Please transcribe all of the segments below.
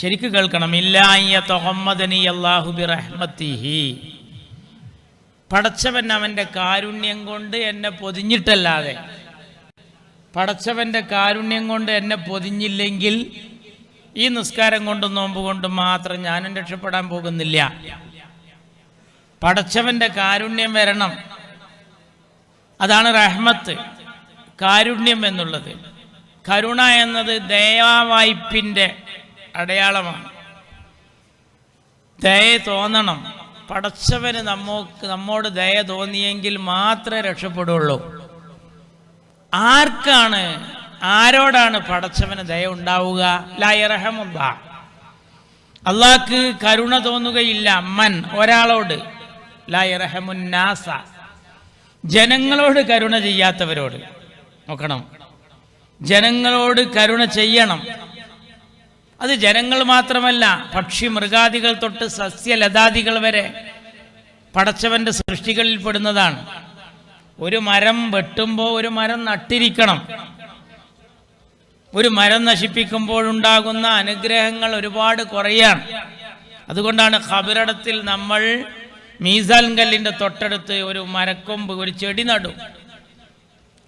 ശരിക്ക് കേൾക്കണം. ഇല്ലാഹി അല്ലാഹു ബിറഹ്മത്തിഹി, പടച്ചവൻ അവൻ്റെ കാരുണ്യം കൊണ്ട് എന്നെ പൊതിഞ്ഞിട്ടല്ലാതെ, പടച്ചവൻ്റെ കാരുണ്യം കൊണ്ട് എന്നെ പൊതിഞ്ഞില്ലെങ്കിൽ ഈ നിസ്കാരം കൊണ്ടും നോമ്പ് കൊണ്ടും മാത്രം ഞാനും രക്ഷപ്പെടാൻ പോകുന്നില്ല. പടച്ചവൻ്റെ കാരുണ്യം വരണം. അതാണ് റഹ്മത്ത്, കാരുണ്യം എന്നുള്ളത്. കരുണ എന്നത് ദയാവായ്പിൻ്റെ അടയാളമാണ്. ദയ തോന്നണം. പടച്ചവന് നമ്മോട് ദയ തോന്നിയെങ്കിൽ മാത്രമേ രക്ഷപ്പെടുള്ളൂ. ആരോടാണ് പടച്ചവന് ദയ ഉണ്ടാവുക? ലാ യർഹമുല്ലാഹ്, അള്ളാഹ്ക്ക് കരുണ തോന്നുകയില്ല. മൻ, ഒരാളോട്. ലാ യർഹമുന്നാസ, ജനങ്ങളോട് കരുണ ചെയ്യാത്തവരോട്. നോക്കണം, ജനങ്ങളോട് കരുണ ചെയ്യണം. അത് ജനങ്ങൾ മാത്രമല്ല, പക്ഷി മൃഗാദികൾ തൊട്ട് സസ്യലതാദികൾ വരെ പടച്ചവന്റെ സൃഷ്ടികളിൽ പെടുന്നതാണ്. ഒരു മരം വെട്ടുമ്പോൾ ഒരു മരം നട്ടിരിക്കണം. ഒരു മരം നശിപ്പിക്കുമ്പോഴുണ്ടാകുന്ന അനുഗ്രഹങ്ങൾ ഒരുപാട് കുറയാണ്. അതുകൊണ്ടാണ് ഖബറിടത്തിൽ നമ്മൾ മീസാൻ കല്ലിൻ്റെ തൊട്ടടുത്ത് ഒരു മരക്കൊമ്പ്, ഒരു ചെടി നടും.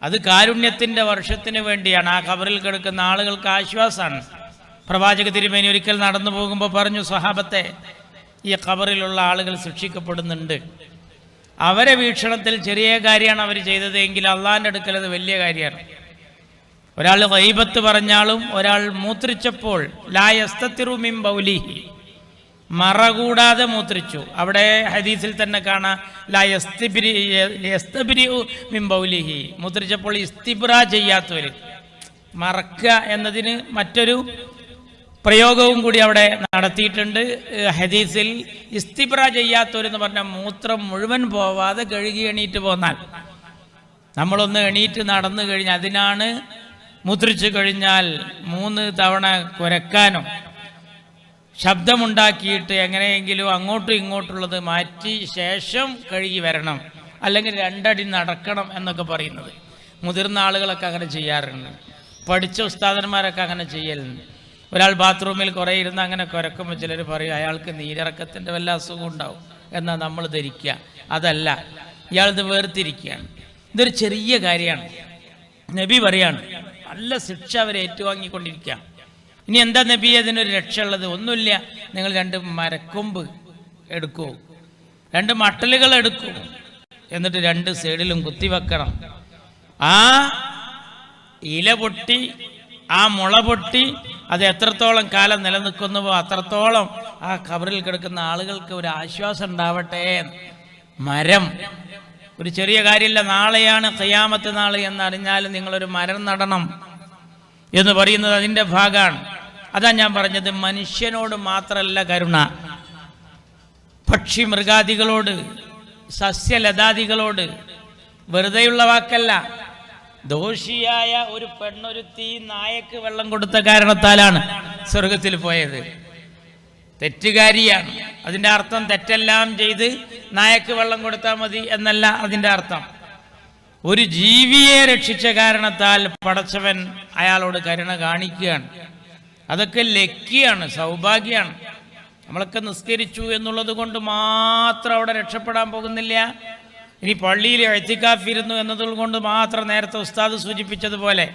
അത് കാരുണ്യത്തിൻ്റെ വർഷത്തിന് വേണ്ടിയാണ്. ആ ഖബറിൽ കിടക്കുന്ന ആളുകൾക്ക് ആശ്വാസമാണ്. പ്രവാചക തിരുമേനി ഒരിക്കൽ നടന്നു പോകുമ്പോൾ പറഞ്ഞു, സ്വഹാബത്തെ, ഈ ഖബറിലുള്ള ആളുകൾ ശിക്ഷിക്കപ്പെടുന്നുണ്ട്. അവരെ വീക്ഷണത്തിൽ ചെറിയ കാര്യമാണ് അവർ ചെയ്തത് എങ്കിൽ അള്ളാഹിൻ്റെ അടുക്കൽ അത് വലിയ കാര്യമാണ്. ഒരാൾ ഗൈബത്ത് പറഞ്ഞാലും ഒരാൾ മൂത്രിച്ചപ്പോൾ ലാ യസ്തതിറു മിൻ ബൗലിഹി, മറ കൂടാതെ മൂത്രിച്ചു. അവിടെ ഹദീസിൽ തന്നെ കാണാം, ലാ യസ്തബ്രിഉ മിൻ ബൗലിഹി, മൂത്രിച്ചപ്പോൾ ഇസ്തിബ്രാ ചെയ്യാത്തവർ. മറക്കുക എന്നതിന് മറ്റൊരു പ്രയോഗവും കൂടി അവിടെ നടത്തിയിട്ടുണ്ട് ഹദീസിൽ. ഇസ്തിബ്ര ചെയ്യാത്തവരെന്ന് പറഞ്ഞാൽ മൂത്രം മുഴുവൻ പോവാതെ കഴുകി എണീറ്റ് പോന്നാൽ. നമ്മളൊന്ന് എണീറ്റ് നടന്നു കഴിഞ്ഞാൽ, അതിനാണ് മൂത്രിച്ചു കഴിഞ്ഞാൽ 3 തവണ കുരക്കാനും ശബ്ദമുണ്ടാക്കിയിട്ട് എങ്ങനെയെങ്കിലും അങ്ങോട്ടും ഇങ്ങോട്ടുള്ളത് മാറ്റി ശേഷം കഴുകി വരണം, അല്ലെങ്കിൽ 2 അടി നടക്കണം എന്നൊക്കെ പറയുന്നത്. മുതിർന്ന ആളുകളൊക്കെ അങ്ങനെ ചെയ്യാറുണ്ട്, പഠിച്ച ഉസ്താദന്മാരൊക്കെ അങ്ങനെ ചെയ്യലുണ്ട്. ഒരാൾ ബാത്റൂമിൽ കുറേ ഇരുന്ന് അങ്ങനെ കുരക്കുമ്പോൾ ചിലർ പറയും അയാൾക്ക് നീരിറക്കത്തിൻ്റെ വല്ല അസുഖം ഉണ്ടാവും എന്നാൽ നമ്മൾ ധരിക്കുക. അതല്ല, ഇയാളിത് വേർതിരിക്കുകയാണ്. ഇതൊരു ചെറിയ കാര്യമാണ്. നബി പറയാണ്, നല്ല ശിക്ഷ അവരെ ഏറ്റുവാങ്ങിക്കൊണ്ടിരിക്കുക. ഇനി എന്താ നബി അതിനൊരു രക്ഷ ഉള്ളത്? ഒന്നുമില്ല. നിങ്ങൾ 2 മരക്കൊമ്പ് എടുക്കൂ, 2 മട്ടലുകൾ എടുക്കൂ, എന്നിട്ട് 2 സൈഡിലും കുത്തിവെക്കണം. ആ ഇല പൊട്ടി, ആ മുള പൊട്ടി, അത് എത്രത്തോളം കാലം നിലനിൽക്കുന്നുവോ അത്രത്തോളം ആ ഖബറിൽ കിടക്കുന്ന ആളുകൾക്ക് ഒരു ആശ്വാസം ഉണ്ടാവട്ടെ. മരം ഒരു ചെറിയ കാര്യമില്ല. നാളെയാണ് ഖിയാമത്ത് നാൾ എന്നറിഞ്ഞാലും നിങ്ങളൊരു മരം നടണം എന്ന് പറയുന്നത് അതിൻ്റെ ഭാഗമാണ്. അതാ ഞാൻ പറഞ്ഞത്, മനുഷ്യനോട് മാത്രമല്ല കരുണ, പക്ഷി മൃഗാദികളോട്, സസ്യലതാദികളോട്. വെറുതെയുള്ള വാക്കല്ല. ദോഷിയായ ഒരു പെണ്ണൊരുത്തി നായക്ക് വെള്ളം കൊടുത്ത കാരണത്താലാണ് സ്വർഗത്തിൽ പോയത്. തെറ്റുകാരിയാണ്. അതിൻ്റെ അർത്ഥം തെറ്റെല്ലാം ചെയ്ത് നായക്ക് വെള്ളം കൊടുത്താൽ മതി എന്നല്ല അതിൻ്റെ അർത്ഥം. ഒരു ജീവിയെ രക്ഷിച്ച കാരണത്താൽ പടച്ചവൻ അയാളോട് കരുണ കാണിക്കുകയാണ്. അതൊക്കെ ലക്കിയാണ്, സൗഭാഗ്യമാണ്. നമ്മളൊക്കെ നിസ്കരിച്ചു എന്നുള്ളത് കൊണ്ട് മാത്രം അവിടെ രക്ഷപ്പെടാൻ പോകുന്നില്ല. ഇനി പള്ളിയിൽ ഇഅ്തികാഫിരുന്നു എന്നതുകൊണ്ട് മാത്രം നേരത്തെ ഉസ്താദ് സൂചിപ്പിച്ചതുപോലെ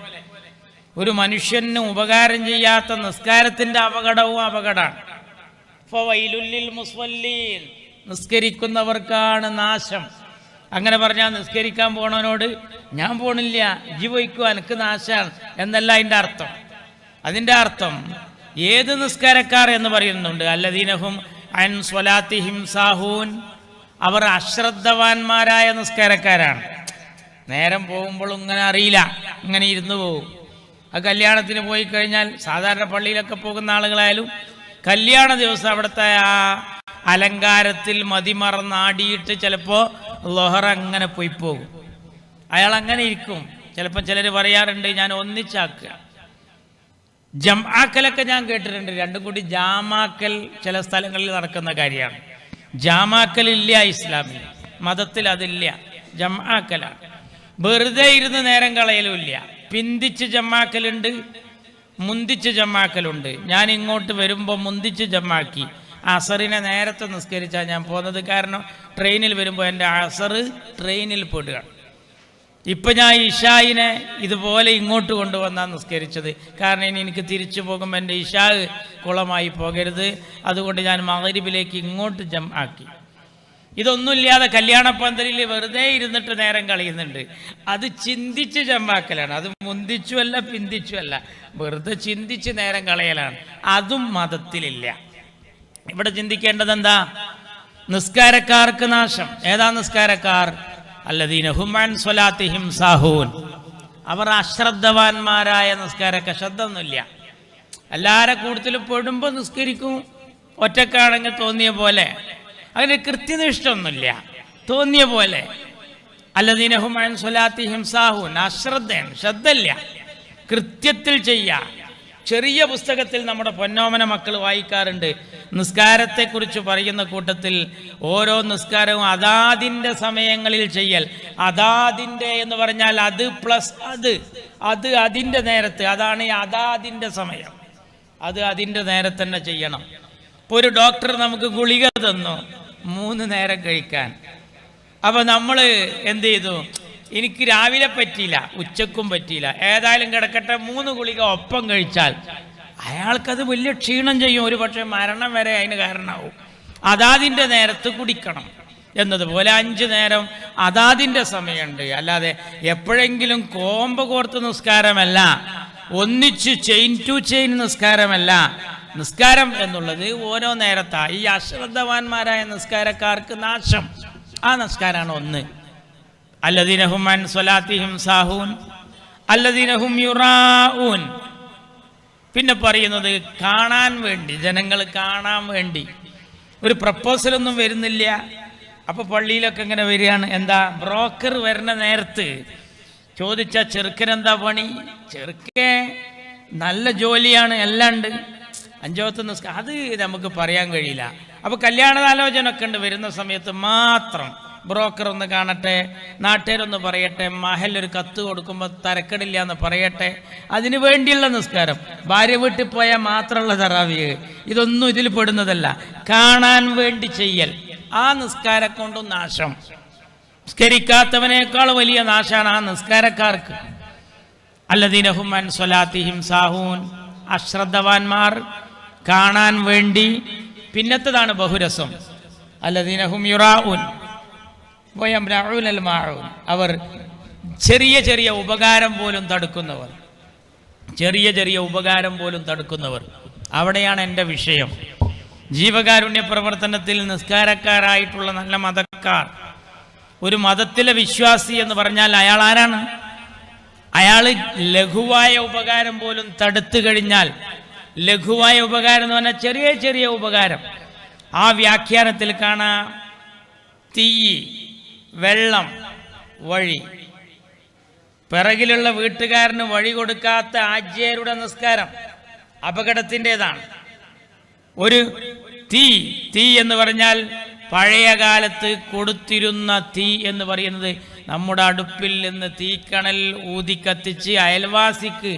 ഒരു മനുഷ്യന് ഉപകാരം ചെയ്യാത്ത നിസ്കാരത്തിൻ്റെ അപകടവും അപകടമാണ്. ഫവൈലുൽ ലിൽ മുസ്വല്ലീൻ, നിസ്കരിക്കുന്നവർക്കാണ് നാശം. അങ്ങനെ പറഞ്ഞാൽ നിസ്കരിക്കാൻ പോണവനോട് ഞാൻ പോണില്ല, ഇജ്ജ് പോയിക്കോ, എനിക്ക് നാശാണ് എന്നല്ല അതിൻ്റെ അർത്ഥം. അതിൻ്റെ അർത്ഥം ഏത് നിസ്കാരക്കാർ എന്ന് പറയുന്നുണ്ട്, അല്ലദീനഹും അൻ സ്വലാത്തിഹിം സാഹൂൻ, അവർ അശ്രദ്ധവാന്മാരായ നിസ്കാരക്കാരാണ്. നേരം പോകുമ്പോൾ ഇങ്ങനെ അറിയില്ല, ഇങ്ങനെ ഇരുന്ന് പോകും. ആ കല്യാണത്തിന് പോയി കഴിഞ്ഞാൽ, സാധാരണ പള്ളിയിലൊക്കെ പോകുന്ന ആളുകളായാലും കല്യാണ ദിവസം അവിടുത്തെ ആ അലങ്കാരത്തിൽ മതിമറന്നാടിയിട്ട് ചിലപ്പോൾ ലൊഹറ അങ്ങനെ പോയി പോകും. അയാൾ അങ്ങനെ ഇരിക്കും. ചിലപ്പോൾ ചിലർ പറയാറുണ്ട് ഞാൻ ഒന്നിച്ചാക്കുക. ജംആക്കലൊക്കെ ഞാൻ കേട്ടിട്ടുണ്ട്. 2 കൂടി ജാമാക്കൽ ചില സ്ഥലങ്ങളിൽ നടക്കുന്ന കാര്യമാണ്. ജാമാക്കലില്ല ഇസ്ലാമിൽ, മതത്തിൽ അതില്ല. ജംആക്കലാണ്. വെറുതെ ഇരുന്ന് നേരം കളയലുമില്ല. പിന്തിച്ച് ജമാക്കലുണ്ട്, മുന്തിച്ച് ജമാക്കലുണ്ട്. ഞാൻ ഇങ്ങോട്ട് വരുമ്പോൾ മുന്തിച്ച് ജമാക്കി. അസറിനെ നേരത്തെ നിസ്കരിച്ചാൽ ഞാൻ പോകുന്നത്. കാരണം ട്രെയിനിൽ വരുമ്പോൾ എൻ്റെ അസറ് ട്രെയിനിൽ പെടുകയാണ്. ഇപ്പം ഞാൻ ഇഷായിനെ ഇതുപോലെ ഇങ്ങോട്ട് കൊണ്ടുവന്നാണ് നിസ്കരിച്ചത്. കാരണം ഇനി എനിക്ക് തിരിച്ചു പോകുമ്പോൾ എൻ്റെ ഇഷാ കുളമായി പോകരുത്. അതുകൊണ്ട് ഞാൻ മഗ്‌രിബിലേക്ക് ഇങ്ങോട്ട് ആക്കി. ഇതൊന്നുമില്ലാതെ കല്യാണപ്പന്തലിൽ വെറുതെ ഇരുന്നിട്ട് നേരം കളയുന്നുണ്ട്. അത് ചിന്തിച്ച് ജമാക്കലാണ്. അത് മുന്തിച്ചുമല്ല പിന്തിച്ചുമല്ല, വെറുതെ ചിന്തിച്ച് നേരം കളയലാണ്. അതും മതത്തിലില്ല. ഇവിടെ ചിന്തിക്കേണ്ടത് എന്താ? നിസ്കാരക്കാർക്ക് നാശം. ഏതാ നിസ്കാരക്കാർ? അല്ലദീന ഹും അൻ സ്വലാത്തിഹിം സാഹൂൻ. അവർ അശ്രദ്ധവാന്മാരായ നിസ്കാരക്കാർ. ശ്രദ്ധയൊന്നുമില്ല. എല്ലാവരും കൂടുതൽ പെടുമ്പോൾ നിസ്കരിക്കും. ഒറ്റക്കാണെങ്കിൽ തോന്നിയ പോലെ. അതിന് കൃത്യനിഷ്ഠൊന്നുമില്ല, തോന്നിയ പോലെ. അല്ലദീന ഹും അൻ സ്വലാത്തിഹിം സാഹൂൻ. അശ്രദ്ധയാണ്, ശ്രദ്ധയില്ല. കൃത്യത്തിൽ ചെയ്യാം. ചെറിയ പുസ്തകത്തിൽ നമ്മുടെ പൊന്നോമന മക്കൾ വായിക്കാറുണ്ട്. നിസ്കാരത്തെക്കുറിച്ച് പറയുന്ന കൂട്ടത്തിൽ ഓരോ നിസ്കാരവും അതാതിൻ്റെ സമയങ്ങളിൽ ചെയ്യൽ. അതാതിൻ്റെ എന്ന് പറഞ്ഞാൽ അത് പ്ലസ് അത് അതിൻ്റെ നേരത്ത്. അതാണ് അതാതിൻ്റെ സമയം. അത് അതിൻ്റെ നേരത്ത് തന്നെ ചെയ്യണം. ഇപ്പോൾ ഒരു ഡോക്ടർ നമുക്ക് ഗുളിക തന്നു 3 നേരം കഴിക്കാൻ. അപ്പോൾ നമ്മൾ എന്ത് ചെയ്തു? എനിക്ക് രാവിലെ പറ്റിയില്ല, ഉച്ചക്കും പറ്റിയില്ല, ഏതായാലും കിടക്കട്ടെ 3 ഗുളിക ഒപ്പം കഴിച്ചാൽ അയാൾക്കത് വലിയ ക്ഷീണം ചെയ്യും. ഒരു പക്ഷേ മരണം വരെ അതിന് കാരണമാവും. അതാതിൻ്റെ നേരത്ത് കുടിക്കണം എന്നതുപോലെ 5 നേരം അതാതിൻ്റെ സമയമുണ്ട്. അല്ലാതെ എപ്പോഴെങ്കിലും കോമ്പ കോർത്ത് നിസ്കാരമല്ല, ഒന്നിച്ച് ചെയിൻ ടു ചെയിൻ നിസ്കാരമല്ല. നിസ്കാരം എന്നുള്ളത് ഓരോ നേരത്താ. ഈ അശ്രദ്ധവാന്മാരായ നിസ്കാരക്കാർക്ക് നാശം. ആ നിസ്കാരമാണ് ഒന്ന്. അല്ലദീന ഹും അൻ സ്വലാത്തിഹിം സാഹൂൻ അല്ലദീന ഹും യുറാഊൻ. പിന്നെ പറയുന്നത് കാണാൻ വേണ്ടി, ജനങ്ങൾ കാണാൻ വേണ്ടി. ഒരു പ്രപ്പോസലൊന്നും വരുന്നില്ല. അപ്പോൾ പള്ളിയിലൊക്കെ ഇങ്ങനെ വരികയാണ്. എന്താ? ബ്രോക്കർ വരുന്ന നേരത്ത് ചോദിച്ച ചെറുക്കനെന്താ പണി? ചെറുക്കെ നല്ല ജോലിയാണ്, എല്ലാം ഉണ്ട്, 5 വക്ത് നിസ്കാരം. അത് നമുക്ക് പറയാൻ കഴിയില്ല. അപ്പോൾ കല്യാണാലോചന ഒക്കെ ഉണ്ട്. വരുന്ന സമയത്ത് മാത്രം ബ്രോക്കർ ഒന്ന് കാണട്ടെ, നാട്ടുകാരൊന്ന് പറയട്ടെ, മഹലൊരു കത്ത് കൊടുക്കുമ്പോൾ തരക്കടില്ല എന്ന് പറയട്ടെ. അതിനു വേണ്ടിയുള്ള നിസ്കാരം. ഭാര്യ വീട്ടിൽ പോയാൽ മാത്രമുള്ള തറാവിയ്, ഇതൊന്നും ഇതിൽ പെടുന്നതല്ല. കാണാൻ വേണ്ടി ചെയ്യൽ. ആ നിസ്കാരം കൊണ്ടും നാശം. നിസ്കരിക്കാത്തവനേക്കാൾ വലിയ നാശാണ് ആ നിസ്കാരക്കാർക്ക്. അല്ലദീന ഹും അൻ സ്വലാത്തിഹിം സാഹൂൻ. അശ്രദ്ധവാന്മാർ, കാണാൻ വേണ്ടി. പിന്നത്തതാണ് ബഹുരസം. അല്ലദീന ഹും യുറാഊൻ വയംനഊന അൽ മാഊൻ. അവർ ചെറിയ ചെറിയ ഉപകാരം പോലും തടുക്കുന്നവർ. ചെറിയ ചെറിയ ഉപകാരം പോലും തടുക്കുന്നവർ. അവിടെയാണ് എൻ്റെ വിഷയം. ജീവകാരുണ്യ പ്രവർത്തനത്തിൽ നിസ്കാരക്കാരായിട്ടുള്ള നല്ല മതക്കാർ. ഒരു മതത്തിലെ വിശ്വാസി എന്ന് പറഞ്ഞാൽ അയാൾ ആരാണ്? അയാൾ ലഘുവായ ഉപകാരം പോലും തടുത്തു കഴിഞ്ഞാൽ, ലഘുവായ ഉപകാരം എന്ന് പറഞ്ഞാൽ ചെറിയ ചെറിയ ഉപകാരം. ആ വ്യാഖ്യാനത്തിൽ കാണാം തീ, വെള്ളം, വഴി. പിറകിലുള്ള വീട്ടുകാരന് വഴി കൊടുക്കാത്ത ആജ്യരുടെ നിസ്കാരം അപകടത്തിൻ്റെതാണ്. ഒരു തീ എന്ന് പറഞ്ഞാൽ പഴയ കാലത്ത് കൊടുത്തിരുന്ന തീ എന്ന് പറയുന്നത് നമ്മുടെ അടുപ്പിൽ നിന്ന് തീക്കണൽ ഊതി കത്തിച്ച് അയൽവാസിക്ക്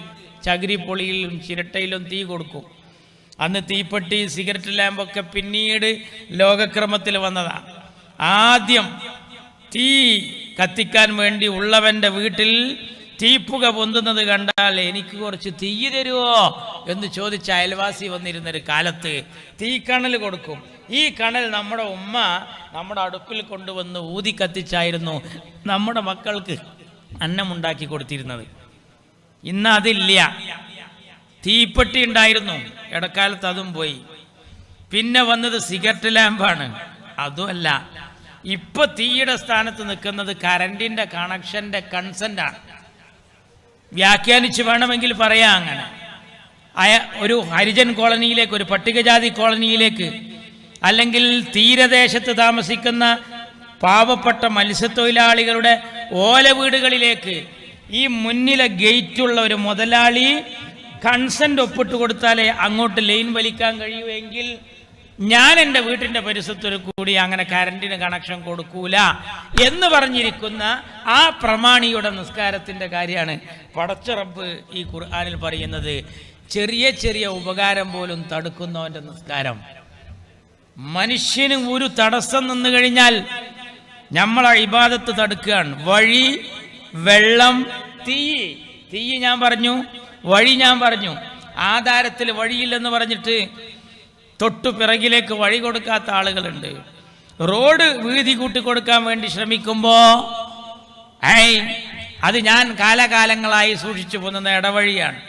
ചകിരിപ്പൊളിയിലും ചിരട്ടയിലും തീ കൊടുക്കും. അന്ന് തീപ്പെട്ടി, സിഗരറ്റ് ലാമ്പൊക്കെ പിന്നീട് ലോകക്രമത്തിൽ വന്നതാണ്. ആദ്യം തീ കത്തിക്കാൻ വേണ്ടി ഉള്ളവൻ്റെ വീട്ടിൽ തീപ്പുക പൊന്തുന്നത് കണ്ടാൽ എനിക്ക് കുറച്ച് തീ തരുമോ എന്ന് ചോദിച്ച അയൽവാസി വന്നിരുന്നൊരു കാലത്ത് തീക്കണൽ കൊടുക്കും. ഈ കണൽ നമ്മുടെ ഉമ്മ നമ്മുടെ അടുപ്പിൽ കൊണ്ടുവന്ന് ഊതി കത്തിച്ചായിരുന്നു നമ്മുടെ മക്കൾക്ക് അന്നമുണ്ടാക്കി കൊടുത്തിരുന്നത്. ഇന്ന് അതില്ല. തീപ്പെട്ടി ഉണ്ടായിരുന്നു, ഇടക്കാലത്ത് അതും പോയി. പിന്നെ വന്നത് സിഗരറ്റ് ലാമ്പാണ്, അതുമല്ല. ഇപ്പൊ തീയുടെ സ്ഥാനത്ത് നിൽക്കുന്നത് കറണ്ടിന്റെ കണക്ഷന്റെ കൺസെന്റാണ്. വ്യാഖ്യാനിച്ച് വേണമെങ്കിൽ പറയാം അങ്ങനെ. ഒരു ഹരിജൻ കോളനിയിലേക്ക്, ഒരു പട്ടികജാതി കോളനിയിലേക്ക്, അല്ലെങ്കിൽ തീരദേശത്ത് താമസിക്കുന്ന പാവപ്പെട്ട മത്സ്യത്തൊഴിലാളികളുടെ ഓല വീടുകളിലേക്ക് ഈ മുന്നിലെ ഗേറ്റുള്ള ഒരു മുതലാളി കൺസെന്റ് ഒപ്പിട്ട് കൊടുത്താലേ അങ്ങോട്ട് ലൈൻ വലിക്കാൻ കഴിയുമെങ്കിൽ ഞാൻ എൻ്റെ വീട്ടിൻ്റെ പരിസരത്തൊരു കൂടി അങ്ങനെ കറണ്ടിന് കണക്ഷൻ കൊടുക്കൂല എന്ന് പറഞ്ഞിരിക്കുന്ന ആ പ്രമാണിയുടെ നിസ്കാരത്തിൻ്റെ കാര്യമാണ് പടച്ച റബ്ബ് ഈ ഖുർആനിൽ പറയുന്നത്. ചെറിയ ചെറിയ ഉപകാരം പോലും തടുക്കുന്നവൻ്റെ നിസ്കാരം. മനുഷ്യന് ഒരു തടസ്സം നിന്ന് കഴിഞ്ഞാൽ നമ്മളെ ഇബാദത്ത് തടുക്കുകയാണ്. വഴി, വെള്ളം, തീ ഞാൻ പറഞ്ഞു, വഴി ഞാൻ പറഞ്ഞു. ആധാരത്തിൽ വഴിയില്ലെന്ന് പറഞ്ഞിട്ട് തൊട്ടു പിറകിലേക്ക് വഴി കൊടുക്കാത്ത ആളുകളുണ്ട്. റോഡ് വീതി കൂട്ടി കൊടുക്കാൻ വേണ്ടി ശ്രമിക്കുമ്പോൾ അത് ഞാൻ കാലകാലങ്ങളായി സൂക്ഷിച്ചു പോകുന്ന ഇടവഴിയാണ്,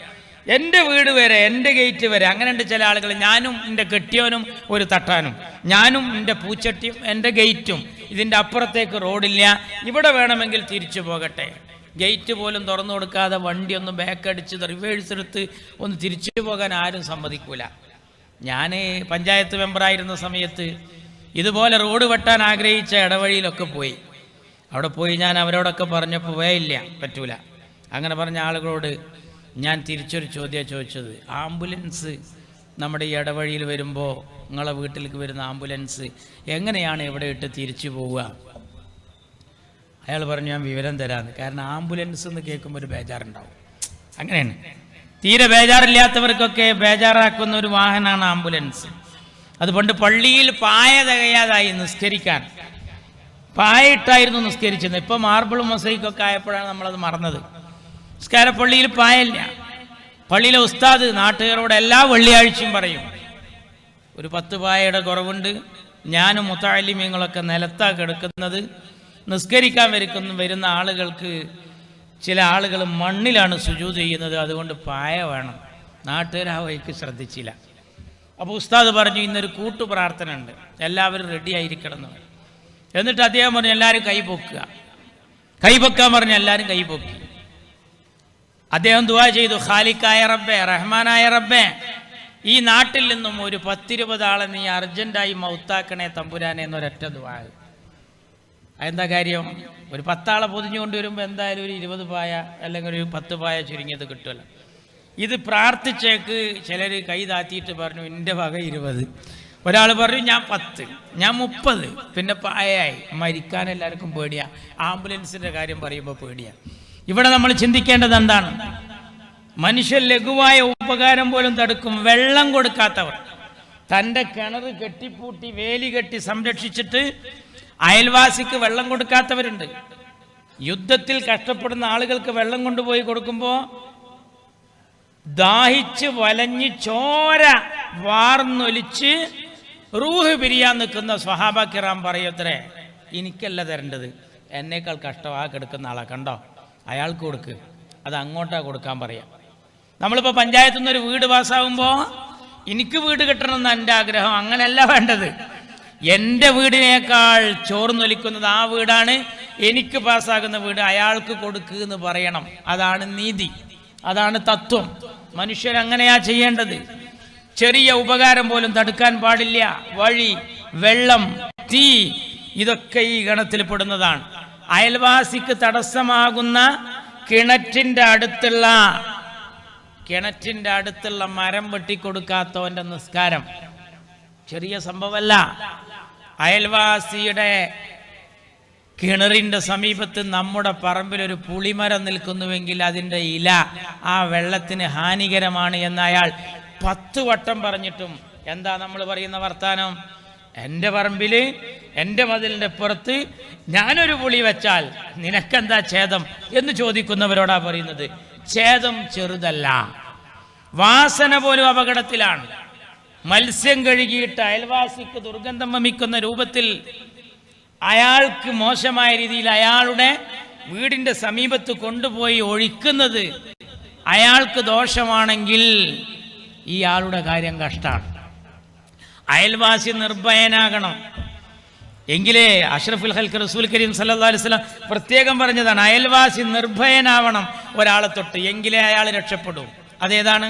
എൻ്റെ വീട് വരെ, എൻ്റെ ഗേറ്റ് വരെ. അങ്ങനെയുണ്ട് ചില ആളുകൾ. ഞാനും എൻ്റെ കെട്ടിയോനും ഒരു തട്ടാനും, ഞാനും എൻ്റെ പൂച്ചട്ടിയും എൻ്റെ ഗേറ്റും, ഇതിൻ്റെ അപ്പുറത്തേക്ക് റോഡില്ല, ഇവിടെ വേണമെങ്കിൽ തിരിച്ചു പോകട്ടെ. ഗേറ്റ് പോലും തുറന്നു കൊടുക്കാതെ വണ്ടി ഒന്ന് ബാക്കടിച്ച് റിവേഴ്സ് എടുത്ത് ഒന്ന് തിരിച്ചു പോകാൻ ആരും സമ്മതിക്കൂല. ഞാൻ പഞ്ചായത്ത് മെമ്പറായിരുന്ന സമയത്ത് ഇതുപോലെ റോഡ് വെട്ടാൻ ആഗ്രഹിച്ച ഇടവഴിയിലൊക്കെ പോയി. അവിടെ പോയി ഞാൻ അവരോടൊക്കെ പറഞ്ഞപ്പോൾ പോയില്ല, പറ്റൂല. അങ്ങനെ പറഞ്ഞ ആളുകളോട് ഞാൻ തിരിച്ചൊരു ചോദ്യമാണ് ചോദിച്ചത്. ആംബുലൻസ് നമ്മുടെ ഈ ഇടവഴിയിൽ വരുമ്പോൾ നിങ്ങളെ വീട്ടിലേക്ക് വരുന്ന ആംബുലൻസ് എങ്ങനെയാണ് ഇവിടെ ഇട്ട് തിരിച്ചു പോവുക? അയാൾ പറഞ്ഞു ഞാൻ വിവരം തരാമെന്ന്. കാരണം ആംബുലൻസ് എന്ന് കേൾക്കുമ്പോൾ ഒരു ബേജാറുണ്ടാവും. അങ്ങനെയാണ്. തീരെ ബേജാറില്ലാത്തവർക്കൊക്കെ ബേജാറാക്കുന്ന ഒരു വാഹനമാണ് ആംബുലൻസ്. അതുകൊണ്ട് പള്ളിയിൽ പായ തികയാതായി നിസ്കരിക്കാൻ. പായിട്ടായിരുന്നു നിസ്കരിച്ചത്. ഇപ്പോൾ മാർബിളും മൊസൈക്കൊക്കെ ആയപ്പോഴാണ് നമ്മളത് മറന്നത്. നിസ്കാരപ്പള്ളിയിൽ പായല്ല. പള്ളിയിലെ ഉസ്താദ് നാട്ടുകാരോട് എല്ലാ വെള്ളിയാഴ്ചയും പറയും ഒരു 10 പായയുടെ കുറവുണ്ട്, ഞാനും മുത്തഅല്ലിമീങ്ങളൊക്കെ നിലത്താണ് കിടക്കുന്നത്, നിസ്കരിക്കാൻ വരുന്ന ആളുകൾക്ക് ചില ആളുകൾ മണ്ണിലാണ് സുജൂദ് ചെയ്യുന്നത്, അതുകൊണ്ട് പായ വേണം. നാട്ടുകാർ ആ വഴിക്ക് ശ്രദ്ധിച്ചില്ല. അപ്പോൾ ഉസ്താദ് പറഞ്ഞു ഇന്നൊരു കൂട്ടു പ്രാർത്ഥന ഉണ്ട്, എല്ലാവരും റെഡി ആയിരിക്കണം എന്ന്. എന്നിട്ട് അദ്ദേഹം പറഞ്ഞു എല്ലാവരും കൈപൊക്കാൻ പറഞ്ഞു. എല്ലാവരും കൈപൊക്കി. അദ്ദേഹം ദുആ ചെയ്തു, ഖാലിക്കായ റബ്ബേ, റഹ്മാനായ റബ്ബേ, ഈ നാട്ടിൽ നിന്നും ഒരു 10-20 ആളെ നീ അർജന്റായി മൗത്താക്കണേ തമ്പുരാനെ എന്നൊരൊറ്റ ദുആ. എന്താ കാര്യം? ഒരു 10 ആളെ പൊതിഞ്ഞു കൊണ്ടുവരുമ്പോൾ എന്തായാലും ഒരു 20 പായ അല്ലെങ്കിൽ ഒരു 10 പായ ചുരുങ്ങിയത് കിട്ടുമല്ലോ. ഇത് പ്രാർത്ഥിച്ചേക്ക് ചിലർ കൈ താത്തിയിട്ട് പറഞ്ഞു എൻ്റെ വക 20, ഒരാൾ പറഞ്ഞു ഞാൻ 10, ഞാൻ 30. പിന്നെ പായയായി. മരിക്കാൻ എല്ലാവർക്കും പേടിയാണ്. ആംബുലൻസിൻ്റെ കാര്യം പറയുമ്പോൾ പേടിയാണ്. ഇവിടെ നമ്മൾ ചിന്തിക്കേണ്ടത് എന്താണ്? മനുഷ്യൻ ലഘുവായ ഉപകാരം പോലും തടുക്കും. വെള്ളം കൊടുക്കാത്തവർ, തൻ്റെ കിണർ കെട്ടിപ്പൂട്ടി വേലി കെട്ടി സംരക്ഷിച്ചിട്ട് അയൽവാസിക്ക് വെള്ളം കൊടുക്കാത്തവരുണ്ട്. യുദ്ധത്തിൽ കഷ്ടപ്പെടുന്ന ആളുകൾക്ക് വെള്ളം കൊണ്ടുപോയി കൊടുക്കുമ്പോൾ ദാഹിച്ച് വലഞ്ഞ് ചോര വാർന്നൊലിച്ച് റൂഹ് പിരിയാൻ നിൽക്കുന്ന സ്വഹാബ കിറാം പറയത്രേ, എനിക്കല്ല തരേണ്ടത്, എന്നേക്കാൾ കഷ്ടമാ കിടക്കുന്ന ആളാ, കണ്ടോ അയാൾക്ക് കൊടുക്ക്, അത് അങ്ങോട്ടാ കൊടുക്കാൻ പറയാം. നമ്മളിപ്പോൾ പഞ്ചായത്തിൽ നിന്നൊരു വീട് പാസ്സാകുമ്പോൾ എനിക്ക് വീട് കിട്ടണമെന്ന് എൻ്റെ ആഗ്രഹം. അങ്ങനെയല്ല വേണ്ടത്. എൻ്റെ വീടിനേക്കാൾ ചോർന്നൊലിക്കുന്നത് ആ വീടാണ്, എനിക്ക് പാസ്സാകുന്ന വീട് അയാൾക്ക് കൊടുക്കുക എന്ന് പറയണം. അതാണ് നീതി, അതാണ് തത്വം. മനുഷ്യരങ്ങനെയാ ചെയ്യേണ്ടത്. ചെറിയ ഉപകാരം പോലും തടുക്കാൻ പാടില്ല. വഴി, വെള്ളം, തീ, ഇതൊക്കെ ഈ ഗണത്തിൽ പെടുന്നതാണ്. അയൽവാസിക്ക് തടസ്സമാകുന്ന കിണറ്റിൻ്റെ അടുത്തുള്ള മരം വെട്ടിക്കൊടുക്കാത്തവൻ്റെ നിസ്കാരം ചെറിയ സംഭവമല്ല. അയൽവാസിയുടെ കിണറിൻ്റെ സമീപത്ത് നമ്മുടെ പറമ്പിലൊരു പുളിമരം നിൽക്കുന്നുവെങ്കിൽ അതിൻ്റെ ഇല ആ വെള്ളത്തിന് ഹാനികരമാണ് എന്ന് അയാൾ 10 വട്ടം പറഞ്ഞിട്ടും എന്താ നമ്മൾ പറയുന്ന വർത്താനം? എൻ്റെ പറമ്പിൽ, എൻ്റെ മതിലിൻ്റെ പുറത്ത് ഞാനൊരു പുളി വെച്ചാൽ നിനക്കെന്താ ഛേദം എന്ന് ചോദിക്കുന്നവരോടാ പറയുന്നത്. ഛേദം ചെറുതല്ല, വാസന പോലും അപകടത്തിലാണ്. മത്സ്യം കഴുകിയിട്ട് അയൽവാസിക്ക് ദുർഗന്ധം വമിക്കുന്ന രൂപത്തിൽ അയാൾക്ക് മോശമായ രീതിയിൽ അയാളുടെ വീടിൻ്റെ സമീപത്ത് കൊണ്ടുപോയി ഒഴിക്കുന്നത് അയാൾക്ക് ദോഷമാണെങ്കിൽ ഈ ആളുടെ കാര്യം കഷ്ടമാണ്. അയൽവാസി നിർഭയനാകണം. എങ്കിലേ അഷ്റഫുൽ ഖൽഖ് റസൂൽ കരീം സല്ലല്ലാഹു അലൈഹി വസല്ലം പ്രത്യേകം പറഞ്ഞതാണ്, അയൽവാസി നിർഭയനാവണം ഒരാളെ തൊട്ട്, എങ്കിലേ അയാൾ രക്ഷപ്പെടൂ. അതേതാണ്?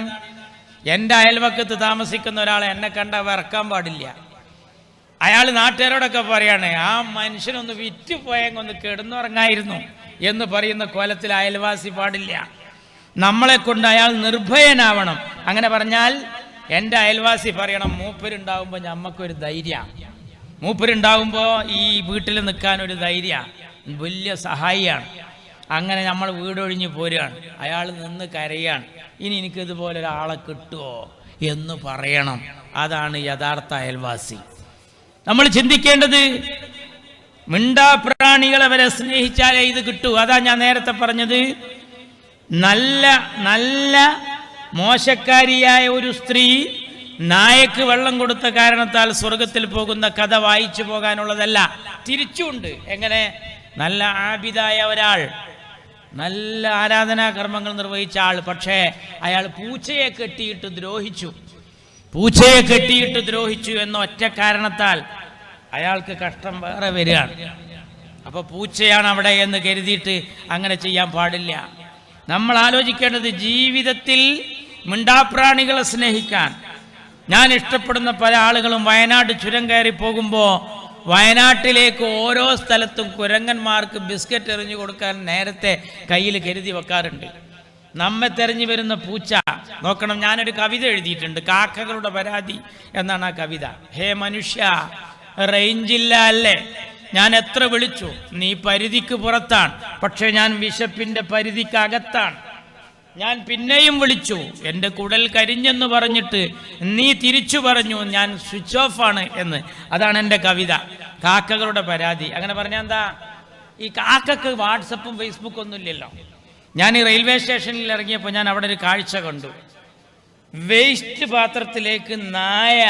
എൻ്റെ അയൽവക്കത്ത് താമസിക്കുന്ന ഒരാളെ എന്നെ കണ്ട വിറക്കാൻ പാടില്ല. അയാൾ നാട്ടുകാരോടൊക്കെ പറയാണ്, ആ മനുഷ്യനൊന്ന് വിറ്റുപോയെങ്കിൽ ഒന്ന് കിടന്നുറങ്ങായിരുന്നു എന്ന് പറയുന്ന കോലത്തിൽ അയൽവാസി പാടില്ല. നമ്മളെ കൊണ്ട് അയാൾ നിർഭയനാവണം. അങ്ങനെ പറഞ്ഞാൽ എൻ്റെ അയൽവാസി പറയണം, മൂപ്പരുണ്ടാവുമ്പോൾ ഞമ്മക്കൊരു ധൈര്യമാണ്, മൂപ്പരുണ്ടാവുമ്പോൾ ഈ വീട്ടിൽ നിൽക്കാനൊരു ധൈര്യമാണ്, വലിയ സഹായിയാണ്. അങ്ങനെ നമ്മൾ വീടൊഴിഞ്ഞ് പോരുകയാണ്, അയാൾ നിന്ന് കരയാണ്, ഇനി എനിക്ക് ഇതുപോലെ ഒരാളെ കിട്ടുമോ എന്ന് പറയണം. അതാണ് യഥാർത്ഥ അയൽവാസി. നമ്മൾ ചിന്തിക്കേണ്ടത് മിണ്ടാപ്രാണികളെ വരെ സ്നേഹിച്ചാലേ ഇത് കിട്ടൂ. അതാ ഞാൻ നേരത്തെ പറഞ്ഞത്, നല്ല നല്ല മോശക്കാരിയായ ഒരു സ്ത്രീ നായക്ക് വെള്ളം കൊടുത്ത കാരണത്താൽ സ്വർഗത്തിൽ പോകുന്ന കഥ വായിച്ചു പോകാനുള്ളതല്ല, തിരിച്ചുണ്ട്. എങ്ങനെ? നല്ല ആബിദായ ഒരാൾ, നല്ല ആരാധനാ കർമ്മങ്ങൾ നിർവഹിച്ച ആൾ, പക്ഷേ അയാൾ പൂച്ചയെ കെട്ടിയിട്ട് ദ്രോഹിച്ചു എന്ന ഒറ്റ കാരണത്താൽ അയാൾക്ക് കഷ്ടം വേറെ വരികയാണ്. അപ്പൊ പൂച്ചയാണ് അവിടെ എന്ന് കരുതിയിട്ട് അങ്ങനെ ചെയ്യാൻ പാടില്ല. നമ്മൾ ആലോചിക്കേണ്ടത്, ജീവിതത്തിൽ മിണ്ടാപ്രാണികളെ സ്നേഹിക്കാൻ ഞാൻ ഇഷ്ടപ്പെടുന്ന പല ആളുകളും വയനാട് ചുരം കയറി പോകുമ്പോൾ വയനാട്ടിലേക്ക് ഓരോ സ്ഥലത്തും കുരങ്ങന്മാർക്ക് ബിസ്ക്കറ്റ് എറിഞ്ഞു കൊടുക്കാൻ നേരത്തെ കയ്യിൽ കരുതി വെക്കാറുണ്ട്. നമ്മെ തെരഞ്ഞു വരുന്ന പൂച്ച നോക്കണം. ഞാനൊരു കവിത എഴുതിയിട്ടുണ്ട്, കാക്കകളുടെ പരാതി എന്നാണ് ആ കവിത. ഹേ മനുഷ്യ, റേഞ്ചില്ല അല്ലേ? ഞാൻ എത്ര വിളിച്ചു, നീ പരിധിക്ക് പുറത്താണ്, പക്ഷെ ഞാൻ വിശപ്പിന്റെ പരിധിക്കകത്താണ്. ഞാൻ പിന്നെയും വിളിച്ചു, എൻ്റെ കുടൽ കരിഞ്ഞെന്ന് പറഞ്ഞിട്ട് നീ തിരിച്ചു പറഞ്ഞു ഞാൻ സ്വിച്ച് ഓഫ് ആണ് എന്ന്. അതാണ് എൻ്റെ കവിത, കാക്കകളുടെ പരാതി. അങ്ങനെ പറഞ്ഞാൽ എന്താ? ഈ കാക്കക്ക് വാട്സപ്പും ഫേസ്ബുക്കും ഒന്നും ഇല്ലല്ലോ. ഞാൻ ഈ റെയിൽവേ സ്റ്റേഷനിൽ ഇറങ്ങിയപ്പോൾ ഞാൻ അവിടെ ഒരു കാഴ്ച കണ്ടു. വേസ്റ്റ് പാത്രത്തിലേക്ക് നായ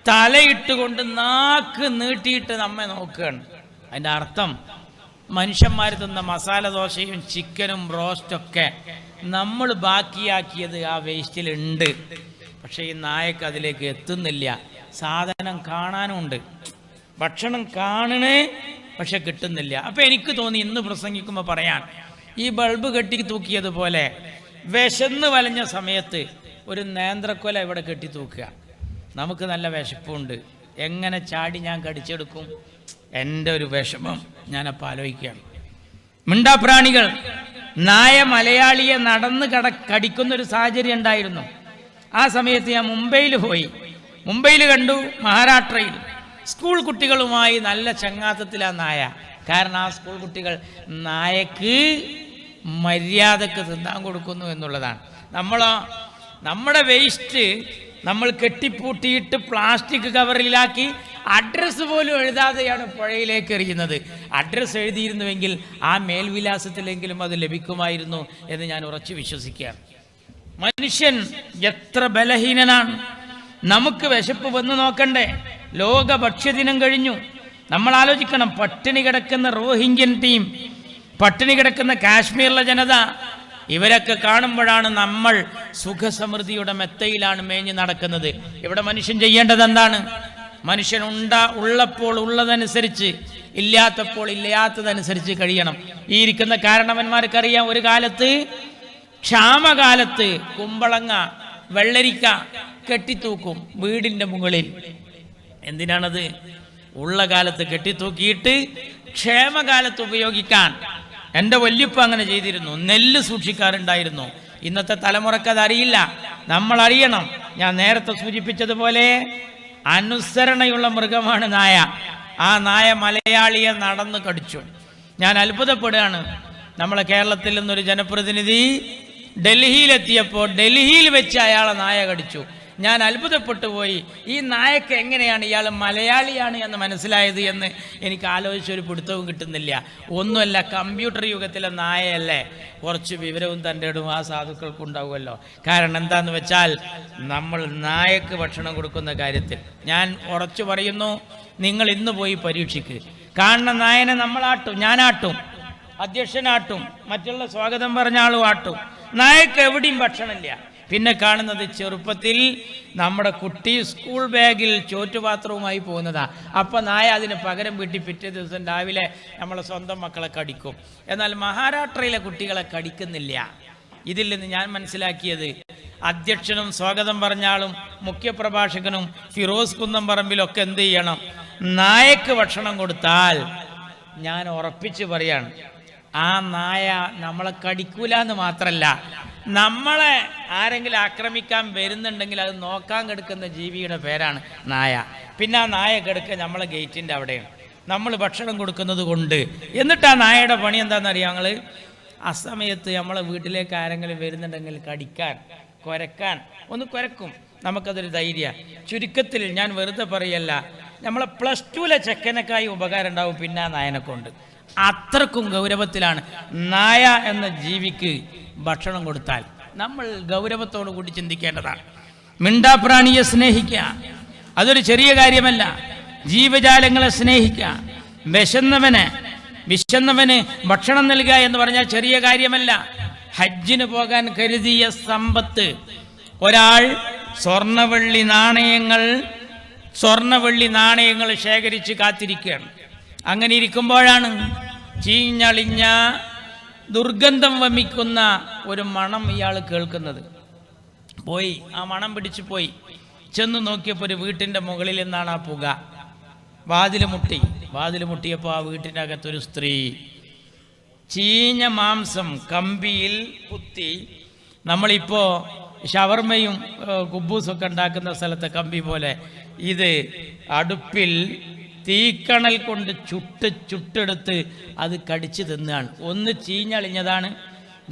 തലയിട്ടുകൊണ്ട് നാക്ക് നീട്ടിയിട്ട് നമ്മെ നോക്കുകയാണ്. അതിൻ്റെ അർത്ഥം, മനുഷ്യന്മാർ തിന്ന മസാല ദോശയും ചിക്കനും ബ്രോസ്റ്റൊക്കെ നമ്മൾ ബാക്കിയാക്കിയത് ആ വേസ്റ്റിലുണ്ട്. പക്ഷെ ഈ നായക്ക് അതിലേക്ക് എത്തുന്നില്ല. സാധനം കാണാനുണ്ട്, ഭക്ഷണം കാണണേ, പക്ഷെ കിട്ടുന്നില്ല. അപ്പം എനിക്ക് തോന്നി ഇന്ന് പ്രസംഗിക്കുമ്പോൾ പറയാൻ, ഈ ബൾബ് കെട്ടി തൂക്കിയതുപോലെ വിശന്ന് വലഞ്ഞ സമയത്ത് ഒരു നേന്ത്രക്കൊല ഇവിടെ കെട്ടി തൂക്കുക. നമുക്ക് നല്ല വിശപ്പുണ്ട്, എങ്ങനെ ചാടി ഞാൻ കടിച്ചെടുക്കും? എൻ്റെ ഒരു വിഷമം ഞാനപ്പോൾ ആലോചിക്കുകയാണ്. മിണ്ടാപ്രാണികൾ, നായ മലയാളിയെ നടന്ന് കടിക്കുന്നൊരു സാഹചര്യം ഉണ്ടായിരുന്നു. ആ സമയത്ത് ഞാൻ മുംബൈയിൽ കണ്ടു, മഹാരാഷ്ട്രയിൽ സ്കൂൾ കുട്ടികളുമായി നല്ല ചങ്ങാത്തത്തിലാണ് നായ. കാരണം ആ സ്കൂൾ കുട്ടികൾ നായക്ക് മര്യാദക്ക് തിന്നാൻ കൊടുക്കുന്നു എന്നുള്ളതാണ്. നമ്മുടെ വേസ്റ്റ് നമ്മൾ കെട്ടിപ്പൂട്ടിയിട്ട് പ്ലാസ്റ്റിക് കവറിലാക്കി അഡ്രസ്സ് പോലും എഴുതാതെയാണ് പുഴയിലേക്ക് എറിയുന്നത്. അഡ്രസ്സ് എഴുതിയിരുന്നുവെങ്കിൽ ആ മേൽവിലാസത്തിലെങ്കിലും അത് ലഭിക്കുമായിരുന്നു എന്ന് ഞാൻ ഉറച്ചു വിശ്വസിക്കുകയാണ്. മനുഷ്യൻ എത്ര ബലഹീനനാണ്. നമുക്ക് വിശപ്പ് വന്ന് നോക്കണ്ടേ? ലോക ഭക്ഷ്യദിനം കഴിഞ്ഞു. നമ്മൾ ആലോചിക്കണം, പട്ടിണി കിടക്കുന്ന റോഹിംഗ്യൻ ടീം, പട്ടിണി കിടക്കുന്ന കാശ്മീരിലെ ജനത, ഇവരൊക്കെ കാണുമ്പോഴാണ് നമ്മൾ സുഖസമൃദ്ധിയുടെ മെത്തയിലാണ് മേഞ്ഞു നടക്കുന്നത്. ഇവിടെ മനുഷ്യൻ ചെയ്യേണ്ടത് എന്താണ്? മനുഷ്യൻ ഉള്ളപ്പോൾ ഉള്ളതനുസരിച്ച്, ഇല്ലാത്തപ്പോൾ ഇല്ലാത്തതനുസരിച്ച് കഴിയണം. ഈ ഇരിക്കുന്ന കാരണവന്മാർക്കറിയാം, ഒരു കാലത്ത് ക്ഷാമകാലത്ത് കുമ്പളങ്ങ, വെള്ളരിക്ക കെട്ടിത്തൂക്കും വീടിൻ്റെ മുകളിൽ. എന്തിനാണത്? ഉള്ള കാലത്ത് കെട്ടിത്തൂക്കിയിട്ട് ക്ഷേമകാലത്ത് ഉപയോഗിക്കാൻ. എൻ്റെ വല്യപ്പ അങ്ങനെ ചെയ്തിരുന്നു, നെല്ല് സൂക്ഷിക്കാറുണ്ടായിരുന്നു. ഇന്നത്തെ തലമുറക്ക് അതറിയില്ല, നമ്മൾ അറിയണം. ഞാൻ നേരത്തെ സൂചിപ്പിച്ചതുപോലെ അനുസരണയുള്ള മൃഗമാണ് നായ. ആ നായ മലയാളിയെ നടന്ന് കടിച്ചു. ഞാൻ അത്ഭുതപ്പെടുകയാണ്. നമ്മളെ കേരളത്തിൽ നിന്നൊരു ജനപ്രതിനിധി ഡൽഹിയിലെത്തിയപ്പോൾ ഡൽഹിയിൽ വെച്ച് അയാളെ നായ കടിച്ചു. ഞാൻ അത്ഭുതപ്പെട്ടു പോയി. ഈ നായക്ക് എങ്ങനെയാണ് ഇയാൾ മലയാളിയാണ് എന്ന് മനസ്സിലായത് എന്ന് എനിക്ക് ആലോചിച്ചൊരു പിടുത്തവും കിട്ടുന്നില്ല. ഒന്നുമല്ല, കമ്പ്യൂട്ടർ യുഗത്തിലെ നായയല്ലേ, കുറച്ച് വിവരവും തൻ്റെ ഇടും ആ സാധുക്കൾക്കുണ്ടാവുമല്ലോ. കാരണം എന്താന്ന് വെച്ചാൽ, നമ്മൾ നായക്ക് ഭക്ഷണം കൊടുക്കുന്ന കാര്യത്തിൽ ഞാൻ ഉറച്ചു പറയുന്നു, നിങ്ങൾ ഇന്ന് പോയി പരീക്ഷിക്ക്. കാണുന്ന നായനെ നമ്മളാട്ടും, ഞാനാട്ടും, അധ്യക്ഷനാട്ടും, മറ്റുള്ള സ്വാഗതം പറഞ്ഞ ആളും ആട്ടും. നായക്ക് എവിടെയും ഭക്ഷണമില്ല. പിന്നെ കാണുന്നത് ചെറുപ്പത്തിൽ നമ്മുടെ കുട്ടി സ്കൂൾ ബാഗിൽ ചോറ്റുപാത്രവുമായി പോകുന്നതാ. അപ്പം നായ അതിന് പകരം വീട്ടി പിറ്റേ ദിവസം രാവിലെ നമ്മളെ സ്വന്തം മക്കളെ കടിക്കും. എന്നാൽ മഹാരാഷ്ട്രയിലെ കുട്ടികളെ കടിക്കുന്നില്ല. ഇതിൽ നിന്ന് ഞാൻ മനസ്സിലാക്കിയത്, അധ്യക്ഷനും സ്വാഗതം പറഞ്ഞാളും മുഖ്യപ്രഭാഷകനും ഫിറോസ് കുന്നംപറമ്പിലൊക്കെ എന്ത് ചെയ്യണം? നായക്ക് ഭക്ഷണം കൊടുത്താൽ ഞാൻ ഉറപ്പിച്ച് പറയാണ്, ആ നായ നമ്മളെ കടിക്കൂല എന്ന് മാത്രമല്ല, നമ്മളെ ആരെങ്കിലും ആക്രമിക്കാൻ വരുന്നുണ്ടെങ്കിൽ അത് നോക്കാൻ കിടക്കുന്ന ജീവിയുടെ പേരാണ് നായ. പിന്നെ ആ നായ കിടക്കുക നമ്മളെ ഗേറ്റിൻ്റെ അവിടെയാണ്, നമ്മൾ ഭക്ഷണം കൊടുക്കുന്നത് കൊണ്ട്. എന്നിട്ട് ആ നായയുടെ പണി എന്താണെന്നറിയാം? ഞങ്ങൾ ആ സമയത്ത് നമ്മളെ വീട്ടിലേക്ക് ആരെങ്കിലും വരുന്നുണ്ടെങ്കിൽ കടിക്കാൻ, കുരക്കാൻ ഒന്ന് കുരക്കും. നമുക്കതൊരു ധൈര്യമാണ്. ചുരുക്കത്തിൽ ഞാൻ വെറുതെ പറയല്ല, നമ്മളെ +2 ചെക്കനക്കായി ഉപകാരം ഉണ്ടാവും പിന്നെ ആ നായനെ കൊണ്ട്. അത്രക്കും ഗൗരവത്തിലാണ് നായ എന്ന ജീവിക്ക് ഭക്ഷണം കൊടുത്താൽ. നമ്മൾ ഗൗരവത്തോടു കൂടി ചിന്തിക്കേണ്ടതാണ്. മിണ്ടാപ്രാണിയെ സ്നേഹിക്കുക, അതൊരു ചെറിയ കാര്യമല്ല. ജീവജാലങ്ങളെ സ്നേഹിക്കുക. വിശന്നവന് ഭക്ഷണം നൽകുക എന്ന് പറഞ്ഞാൽ ചെറിയ കാര്യമല്ല. ഹജ്ജിന് പോകാൻ കരുതിയ സമ്പത്ത് ഒരാൾ സ്വർണ്ണവെള്ളി നാണയങ്ങൾ ശേഖരിച്ച് കാത്തിരിക്കുകയാണ്. അങ്ങനെ ഇരിക്കുമ്പോഴാണ് ചീഞ്ഞളിഞ്ഞ ദുർഗന്ധം വമിക്കുന്ന ഒരു മണം ഇയാൾ കേൾക്കുന്നത്. പോയി ആ മണം പിടിച്ചു പോയി ചെന്ന് നോക്കിയപ്പോൾ ഒരു വീട്ടിൻ്റെ മുകളിൽ നിന്നാണ് ആ പുക. വാതിൽ മുട്ടിയപ്പോൾ ആ വീട്ടിൻ്റെ അകത്തൊരു സ്ത്രീ ചീഞ്ഞ മാംസം കമ്പിയിൽ കുത്തി, നമ്മളിപ്പോൾ ഷവർമയും കുബൂസൊക്കെ ഉണ്ടാക്കുന്ന സ്ഥലത്തെ കമ്പി പോലെ ഇത് അടുപ്പിൽ തീക്കണൽ കൊണ്ട് ചുട്ടെടുത്ത് അത് കടിച്ച് തിന്നാണ്. ഒന്ന് ചീഞ്ഞളിഞ്ഞതാണ്,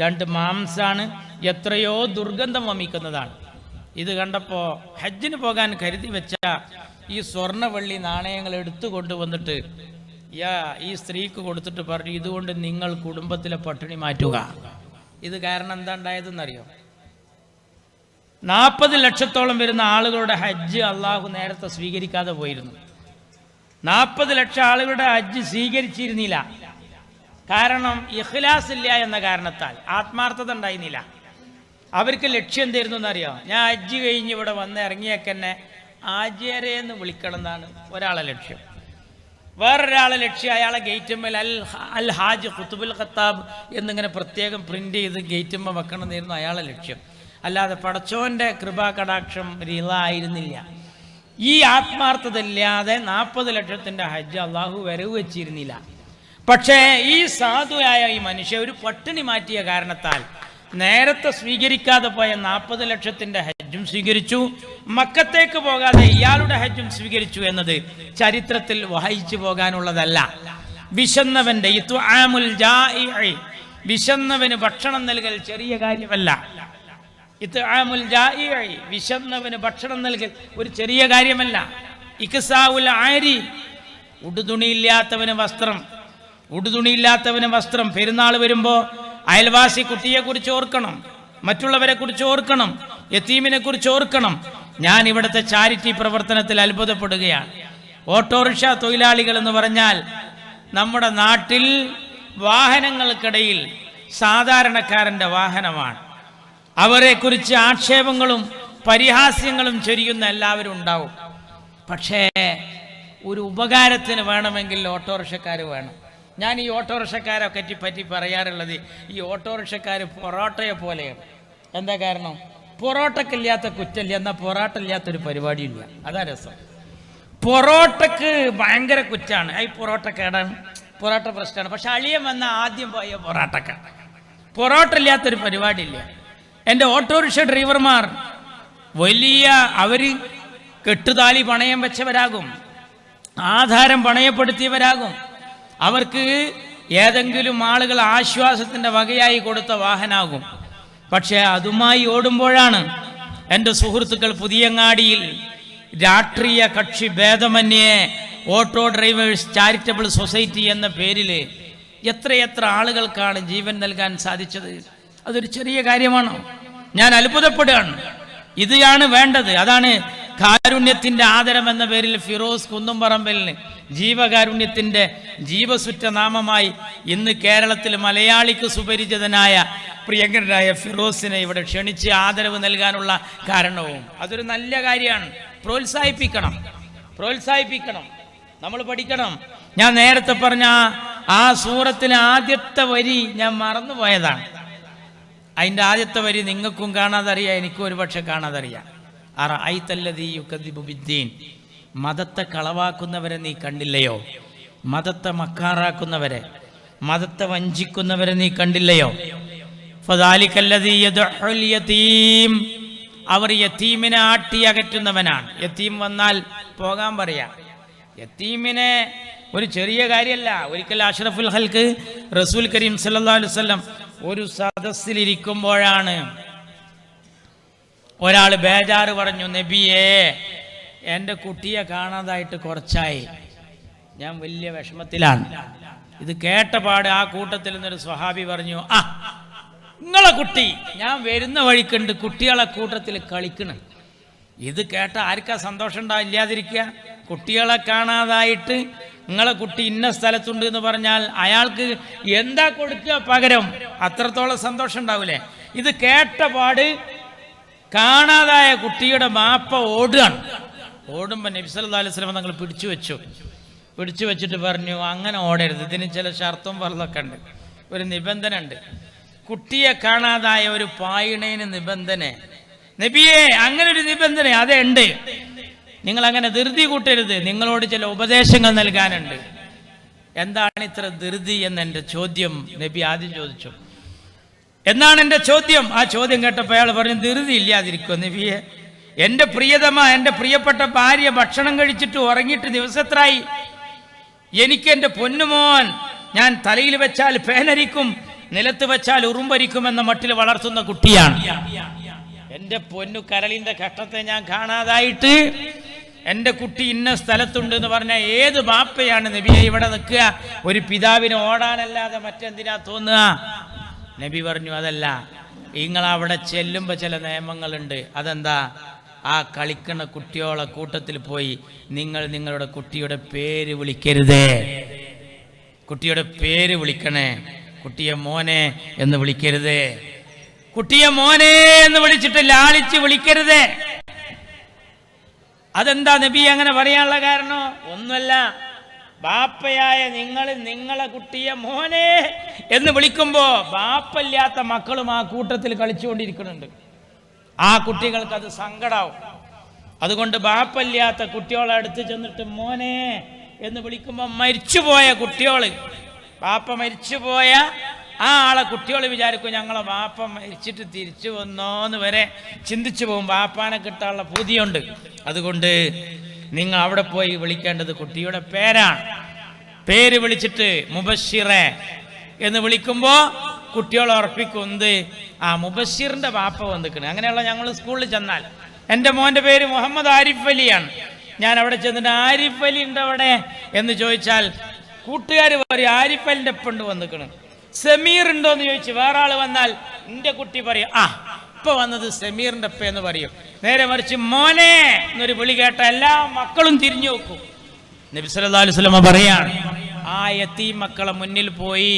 2 മാംസാണ്, എത്രയോ ദുർഗന്ധം വമിക്കുന്നതാണ്. ഇത് കണ്ടപ്പോൾ ഹജ്ജിന് പോകാൻ കരുതി വെച്ച ഈ സ്വർണ്ണവെള്ളി നാണയങ്ങൾ എടുത്തു കൊണ്ടുവന്നിട്ട് ഈ സ്ത്രീക്ക് കൊടുത്തിട്ട് പറഞ്ഞു, ഇതുകൊണ്ട് നിങ്ങൾ കുടുംബത്തിലെ പട്ടിണി മാറ്റുക. ഇത് കാരണം എന്താ ഉണ്ടായതെന്നറിയോ? 40 ലക്ഷത്തോളം വരുന്ന ആളുകളുടെ ഹജ്ജ് അള്ളാഹു നേരത്തെ സ്വീകരിക്കാതെ പോയിരുന്നു. 40 ലക്ഷം ആളുകളുടെ ഹജ്ജ് സ്വീകരിച്ചിരുന്നില്ല. കാരണം ഇഖ്ലാസ് ഇല്ല എന്ന കാരണത്താൽ, ആത്മാർത്ഥത ഉണ്ടായിരുന്നില്ല. അവർക്ക് ലക്ഷ്യം എന്തായിരുന്നു എന്നറിയോ? ഞാൻ ഹജ്ജ് കഴിഞ്ഞ് ഇവിടെ വന്ന് ഇറങ്ങിയേക്കെന്നെ ആചാര്യെന്ന് വിളിക്കണം എന്നാണ് ഒരാളെ ലക്ഷ്യം. വേറൊരാളെ ലക്ഷ്യം അയാളെ ഗേറ്റുമ്മൽ അൽ ഹാജ് ഖുതുബുൽ ഖത്താബ് എന്നിങ്ങനെ പ്രത്യേകം പ്രിന്റ് ചെയ്ത് ഗേറ്റുമ്മ വെക്കണം എന്നായിരുന്നു അയാളെ ലക്ഷ്യം. അല്ലാതെ പടച്ചോൻ്റെ കൃപാകടാക്ഷം ആയിരുന്നില്ല. ഈ ആത്മാർത്ഥത ഇല്ലാതെ 40 ലക്ഷത്തിൻ്റെ ഹജ്ജ് അള്ളാഹു വരവ് വെച്ചിരുന്നില്ല. പക്ഷേ ഈ സാധുവായ ഈ മനുഷ്യ ഒരു പട്ടിണി മാറ്റിയ കാരണത്താൽ നേരത്തെ സ്വീകരിക്കാതെ പോയ 40 ലക്ഷത്തിൻ്റെ ഹജ്ജും സ്വീകരിച്ചു, മക്കത്തേക്ക് പോകാതെ ഇയാളുടെ ഹജ്ജും സ്വീകരിച്ചു എന്നത് ചരിത്രത്തിൽ വായിച്ചു പോകാനുള്ളതല്ല. വിശന്നവന് ഭക്ഷണം നൽകൽ ചെറിയ കാര്യമല്ല. വിശന്നവന് ഭക്ഷണം നൽകൽ ഒരു ചെറിയ കാര്യമല്ല. ഇക്സാഉൽ ആരി, ഉടുതുണിയില്ലാത്തവന് വസ്ത്രം. പെരുന്നാൾ വരുമ്പോൾ അയൽവാസി കുട്ടിയെ കുറിച്ച് ഓർക്കണം, മറ്റുള്ളവരെ കുറിച്ച് ഓർക്കണം, യതീമിനെ കുറിച്ച് ഓർക്കണം. ഞാൻ ഇവിടുത്തെ ചാരിറ്റി പ്രവർത്തനത്തിൽ അത്ഭുതപ്പെടുകയാണ്. ഓട്ടോറിക്ഷ തൊഴിലാളികൾ എന്ന് പറഞ്ഞാൽ നമ്മുടെ നാട്ടിൽ വാഹനങ്ങൾക്കിടയിൽ സാധാരണക്കാരൻ്റെ വാഹനമാണ്. അവരെക്കുറിച്ച് ആക്ഷേപങ്ങളും പരിഹാസ്യങ്ങളും ചൊരിയുന്ന എല്ലാവരും ഉണ്ടാവും. പക്ഷേ ഒരു ഉപകാരത്തിന് വേണമെങ്കിൽ ഓട്ടോറിക്ഷക്കാർ വേണം. ഞാൻ ഈ ഓട്ടോറിക്ഷക്കാരൊക്കെ പറ്റി പറയാറുള്ളത്, ഈ ഓട്ടോറിക്ഷക്കാർ പൊറോട്ടയെ പോലെയാണ്. എന്താ കാരണം? പൊറോട്ടക്കില്ലാത്ത കുറ്റമില്ല, എന്നാൽ പൊറോട്ട ഇല്ലാത്തൊരു പരിപാടിയില്ല. അതാ രസം. പൊറോട്ടക്ക് ഭയങ്കര കുറ്റാണ്, ഈ പൊറോട്ട കേടാണ്, പൊറോട്ട പ്രശ്നമാണ്. പക്ഷെ അളിയൻ വന്ന ആദ്യം പോയ പൊറോട്ടക്കാണ്. പൊറോട്ട ഇല്ലാത്തൊരു പരിപാടിയില്ല. എൻ്റെ ഓട്ടോറിക്ഷ ഡ്രൈവർമാർ അവർ കെട്ടുതാലി പണയം വെച്ചവരാകും, ആധാരം പണയപ്പെടുത്തിയവരാകും. അവർക്ക് ഏതെങ്കിലും ആളുകൾ ആശ്വാസത്തിൻ്റെ വകയായി കൊടുത്ത വാഹനമാകും. പക്ഷേ അതുമായി ഓടുമ്പോഴാണ് എൻ്റെ സുഹൃത്തുക്കൾ പുതിയങ്ങാടിയിൽ രാഷ്ട്രീയ കക്ഷി ഭേദമന്യേ ഓട്ടോ ഡ്രൈവേഴ്സ് ചാരിറ്റബിൾ സൊസൈറ്റി എന്ന പേരിൽ എത്രയെത്ര ആളുകൾക്കാണ് ജീവൻ നൽകാൻ സാധിച്ചത്. അതൊരു ചെറിയ കാര്യമാണോ? ഞാൻ അത്ഭുതപ്പെടുകയാണ്. ഇതാണ് വേണ്ടത്. അതാണ് കാരുണ്യത്തിൻ്റെ ആദരം എന്ന പേരിൽ ഫിറോസ് കുന്നുംപറമ്പലിന് ജീവകാരുണ്യത്തിൻ്റെ ജീവസുറ്റ നാമമായി ഇന്ന് കേരളത്തിൽ മലയാളിക്ക് സുപരിചിതനായ പ്രിയങ്കരനായ ഫിറോസിനെ ഇവിടെ ക്ഷണിച്ച് ആദരവ് നൽകാനുള്ള കാരണവും അതൊരു നല്ല കാര്യമാണ്. പ്രോത്സാഹിപ്പിക്കണം. നമ്മൾ പഠിക്കണം. ഞാൻ നേരത്തെ പറഞ്ഞ ആ സൂറത്തിലെ ആദ്യത്തെ വരി ഞാൻ മറന്നുപോയതാണ്. അതിൻ്റെ ആദ്യത്തെ വരി നിങ്ങൾക്കും കാണാതറിയാം, എനിക്കും ഒരുപക്ഷെ കാണാതറിയാം. മതത്തെ കളവാക്കുന്നവരെ നീ കണ്ടില്ലയോ? മതത്തെ മക്കാറാക്കുന്നവരെ, മതത്തെ വഞ്ചിക്കുന്നവരെ നീ കണ്ടില്ലയോ? അവർ യതീമിനെ ആട്ടി അകറ്റുന്നവനാണ്. യതീം വന്നാൽ പോകാൻ പറയാം. യതീമിനെ ഒരു ചെറിയ കാര്യമല്ല. ഒരിക്കൽ അഷ്റഫുൽ ഖൽക്ക് റസൂൽ കരീം സല്ലല്ലാഹു അലൈഹി വസല്ലം ഒരു സദസ്സിലിരിക്കുമ്പോഴാണ് ഒരാൾ ബേജാറ് പറഞ്ഞു, നബിയേ എൻ്റെ കുട്ടിയെ കാണാതായിട്ട് കുറച്ചായി, ഞാൻ വലിയ വിഷമത്തിലാണ്. ഇത് കേട്ടപാട് ആ കൂട്ടത്തിൽ നിന്നൊരു സ്വഹാബി പറഞ്ഞു, ആ നിങ്ങളെ കുട്ടി ഞാൻ വരുന്ന വഴിക്കുണ്ട് കുട്ടികളെ കൂട്ടത്തിൽ കളിക്കണം. ഇത് കേട്ട ആർക്കാ സന്തോഷം ഉണ്ടാവില്ലാതിരിക്കുക? കുട്ടികളെ കാണാതായിട്ട് നിങ്ങളെ കുട്ടി ഇന്ന സ്ഥലത്തുണ്ട് എന്ന് പറഞ്ഞാൽ അയാൾക്ക് എന്താ കൊടുക്കുക പകരം? അത്രത്തോളം സന്തോഷം ഉണ്ടാവില്ലേ? ഇത് കേട്ടപാട് കാണാതായ കുട്ടിയുടെ മാപ്പ ഓടുകയാണ്. ഓടുമ്പോൾ നബി സല്ലല്ലാഹു അലൈഹി വസല്ലം തങ്ങൾ പിടിച്ചു വെച്ചിട്ട് പറഞ്ഞു, അങ്ങനെ ഓടരുത്, ഇതിന് ചില ഷർത്തും ഫർളൊക്കെ ഉണ്ട്, ഒരു നിബന്ധന ഉണ്ട്. കുട്ടിയെ കാണാതായ ഒരു പായിണേന് നിബന്ധന, നബിയെ അങ്ങനെ ഒരു നിബന്ധന അതേ ഉണ്ട്, നിങ്ങൾ അങ്ങനെ ധൃതി കൂട്ടരുത്, നിങ്ങളോട് ചില ഉപദേശങ്ങൾ നൽകാനുണ്ട്. എന്താണ് ഇത്ര ധൃതി എന്നെൻ്റെ ചോദ്യം നബി ആദ്യം ചോദിച്ചു. എന്നാണ് എൻ്റെ ചോദ്യം. ആ ചോദ്യം കേട്ടപ്പോൾ അയാൾ പറഞ്ഞു, ധൃതി ഇല്ലാതിരിക്കുമോ നബിയെ? എൻ്റെ പ്രിയതമ, എൻ്റെ പ്രിയപ്പെട്ട ഭാര്യ ഭക്ഷണം കഴിച്ചിട്ട് ഉറങ്ങിയിട്ട് ദിവസത്രായി. എനിക്ക് എൻ്റെ പൊന്നുമോൻ ഞാൻ തലയിൽ വെച്ചാൽ പേനരിക്കും, നിലത്ത് വെച്ചാൽ ഉറുമ്പരിക്കും എന്ന മട്ടിൽ വളർത്തുന്ന കുട്ടിയാണ്. എൻ്റെ പൊന്നു കരളിൻ്റെ കഷ്ടത്തെ ഞാൻ കാണാതായിട്ട് എൻ്റെ കുട്ടി ഇന്ന സ്ഥലത്തുണ്ട് എന്ന് പറഞ്ഞാൽ ഏത് ബാപ്പയാണ് നബിയെ ഇവിടെ നിൽക്കുക? ഒരു പിതാവിന് ഓടാനല്ലാതെ മറ്റെന്തിനാ തോന്നുക? നബി പറഞ്ഞു, അതല്ല, നിങ്ങൾ അവിടെ ചെല്ലുമ്പോൾ ചില നിയമങ്ങളുണ്ട്. അതെന്താ? ആ കളിക്കുന്ന കുട്ടിയോളെ കൂട്ടത്തിൽ പോയി നിങ്ങൾ നിങ്ങളുടെ കുട്ടിയുടെ പേര് വിളിക്കരുതേ. കുട്ടിയുടെ പേര് വിളിക്കണേ. കുട്ടിയെ മോനെ എന്ന് വിളിക്കരുതേ. കുട്ടിയെ മോനെ എന്ന് വിളിച്ചിട്ട് ലാളിച്ച് വിളിക്കരുതേ. അതെന്താ നബി അങ്ങനെ പറയാനുള്ള കാരണം? ഒന്നുമല്ല, ബാപ്പയായ നിങ്ങൾ നിങ്ങളെ കുട്ടിയെ മോനെ എന്ന് വിളിക്കുമ്പോ ബാപ്പല്ലാത്ത മക്കളും ആ കൂട്ടത്തിൽ കളിച്ചുകൊണ്ടിരിക്കുന്നുണ്ട്. ആ കുട്ടികൾക്ക് അത് സങ്കടാവും. അതുകൊണ്ട് ബാപ്പല്ലാത്ത കുട്ടികളെ അടുത്ത് ചെന്നിട്ട് മോനെ എന്ന് വിളിക്കുമ്പോൾ മരിച്ചുപോയ കുട്ടികള്, ബാപ്പ മരിച്ചുപോയ ആ ആളെ കുട്ടികൾ വിചാരിക്കും ഞങ്ങളെ ബാപ്പ മരിച്ചിട്ട് തിരിച്ചു വന്നോന്ന് വരെ ചിന്തിച്ചു പോകും. ബാപ്പാനെ കിട്ടാനുള്ള പൂതിയുണ്ട്. അതുകൊണ്ട് നിങ്ങൾ അവിടെ പോയി വിളിക്കേണ്ടത് കുട്ടിയുടെ പേരാണ്. പേര് വിളിച്ചിട്ട് മുബശ്ശിറെ എന്ന് വിളിക്കുമ്പോൾ കുട്ടികൾ ഉറപ്പിക്കും, എന്ത്? ആ മുബശ്ശിറിന്റെ ബാപ്പ വന്നിക്കണ്. അങ്ങനെയുള്ള ഞങ്ങൾ സ്കൂളിൽ ചെന്നാൽ എൻ്റെ മോൻ്റെ പേര് മുഹമ്മദ് ആരിഫ് അലിയാണ്. ഞാൻ അവിടെ ചെന്നിട്ട് ആരിഫ് അലി ഉണ്ട് അവിടെ എന്ന് ചോദിച്ചാൽ കൂട്ടുകാർ പറയും ആരിഫ് അലിൻ്റെ ഒപ്പം വന്നിക്കണ്. സമീർ ഉണ്ടോ എന്ന് ചോദിച്ച് വേറെ ആൾ വന്നാൽ എൻ്റെ കുട്ടി പറയും, ആ ഇപ്പൊ വന്നത് സമീറിന്റെ ഒപ്പം എന്ന് പറയും. നേരെ മറിച്ച് മോനെ എന്നൊരു വിളി കേട്ട എല്ലാ മക്കളും തിരിഞ്ഞു നോക്കും. നബി സല്ലല്ലാഹു അലൈഹി വസല്ലം പറയാണ്, ആ യതീം മക്കളെ മുന്നിൽ പോയി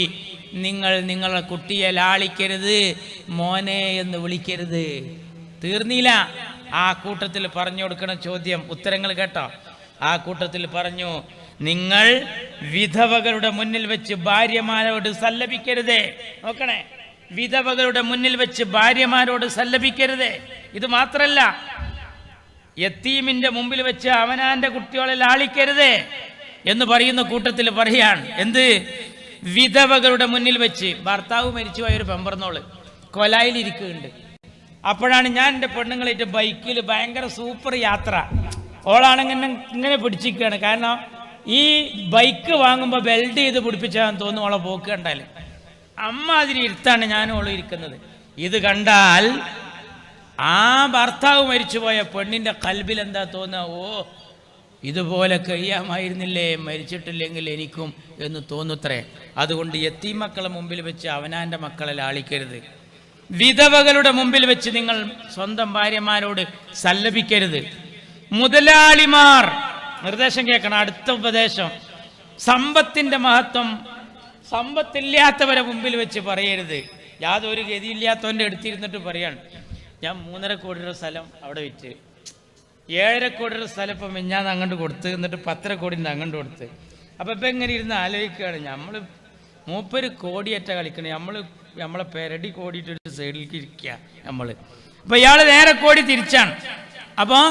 നിങ്ങൾ നിങ്ങളെ കുട്ടിയെ ലാളിക്കരുത്, മോനെ എന്ന് വിളിക്കരുത്. തീർന്നില്ല. ആ കൂട്ടത്തിൽ പറഞ്ഞു കൊടുക്കണ ചോദ്യം ഉത്തരങ്ങൾ കേട്ടോ. ആ കൂട്ടത്തിൽ പറഞ്ഞു, നിങ്ങൾ വിധവകളുടെ മുന്നിൽ വെച്ച് ഭാര്യമാരോട് സല്ലപിക്കരുതേ. നോക്കണേ, വിധവകളുടെ മുന്നിൽ വെച്ച് ഭാര്യമാരോട് സല്ലപിക്കരുതേ. ഇത് മാത്രല്ല, യത്തീമിന്റെ മുമ്പിൽ വെച്ച് അവനാന്റെ കുട്ടികളെ ലാളിക്കരുതേ എന്ന് പറയുന്ന കൂട്ടത്തിൽ പറയാണ്. എന്ത്? വിധവകളുടെ മുന്നിൽ വെച്ച്. ഭർത്താവ് മരിച്ചുപോയ ഒരു പെമ്പറന്നോള് കൊലായിലിരിക്കുന്നുണ്ട്. അപ്പോഴാണ് ഞാൻ എൻ്റെ പെണ്ണുങ്ങളായിട്ട് ബൈക്കിൽ ഭയങ്കര സൂപ്പർ യാത്ര. ഓളാണെങ്കിൽ ഇങ്ങനെ പിടിച്ചിരിക്കുകയാണ്. കാരണം ഈ ബൈക്ക് വാങ്ങുമ്പോൾ ബെൽറ്റ് ചെയ്ത് പിടിപ്പിച്ചാൽ തോന്നും ഓളെ പോക്ക് കണ്ടാൽ. അമ്മ അതിന് ഇരുത്താണ് ഞാനും ഓളും ഇരിക്കുന്നത്. ഇത് കണ്ടാൽ ആ ഭർത്താവ് മരിച്ചുപോയ പെണ്ണിൻ്റെ കൽബിൽ എന്താ തോന്നുക? ഓ ഇതുപോലെ കഴിയാമായിരുന്നില്ലേ മരിച്ചിട്ടില്ലെങ്കിൽ എനിക്കും എന്ന് തോന്നുത്രേ. അതുകൊണ്ട് യത്തീം മക്കളെ മുമ്പിൽ വെച്ച് അവനാൻ്റെ മക്കളെ ലാളിക്കരുത്. വിധവകളുടെ മുമ്പിൽ വെച്ച് നിങ്ങൾ സ്വന്തം ഭാര്യമാരോട് സല്ലപിക്കരുത്. മുതലാളിമാർ നിർദ്ദേശം കേൾക്കണം. അടുത്ത ഉപദേശം, സമ്പത്തിന്റെ മഹത്വം സമ്പത്തില്ലാത്തവരെ മുമ്പിൽ വെച്ച് പറയരുത്. യാതൊരു ഗതിയില്ലാത്തവൻ്റെ അടുത്തിരുന്നിട്ട് പറയാണ്, ഞാൻ 3.5 കോടി രൂപ സ്ഥലം അവിടെ വിറ്റ് 7.5 കോടി രൂപ സ്ഥലം ഇപ്പം മിഞ്ഞാന്ന് അങ്ങോട്ട് കൊടുത്ത്, എന്നിട്ട് 10.5 കോടി അങ്ങോട്ട് കൊടുത്ത്. അപ്പം ഇപ്പം ഇങ്ങനെ ഇരുന്ന് ആലോചിക്കുകയാണ്, നമ്മൾ മൂപ്പര് കോടിയേറ്റ കളിക്കണേ, നമ്മളെ പെരടി കോടിയിട്ടൊരു സൈഡിലേക്ക് ഇരിക്കുക നമ്മൾ. അപ്പം ഇയാൾ നേരെ കോടി തിരിച്ചാണ്. അപ്പോൾ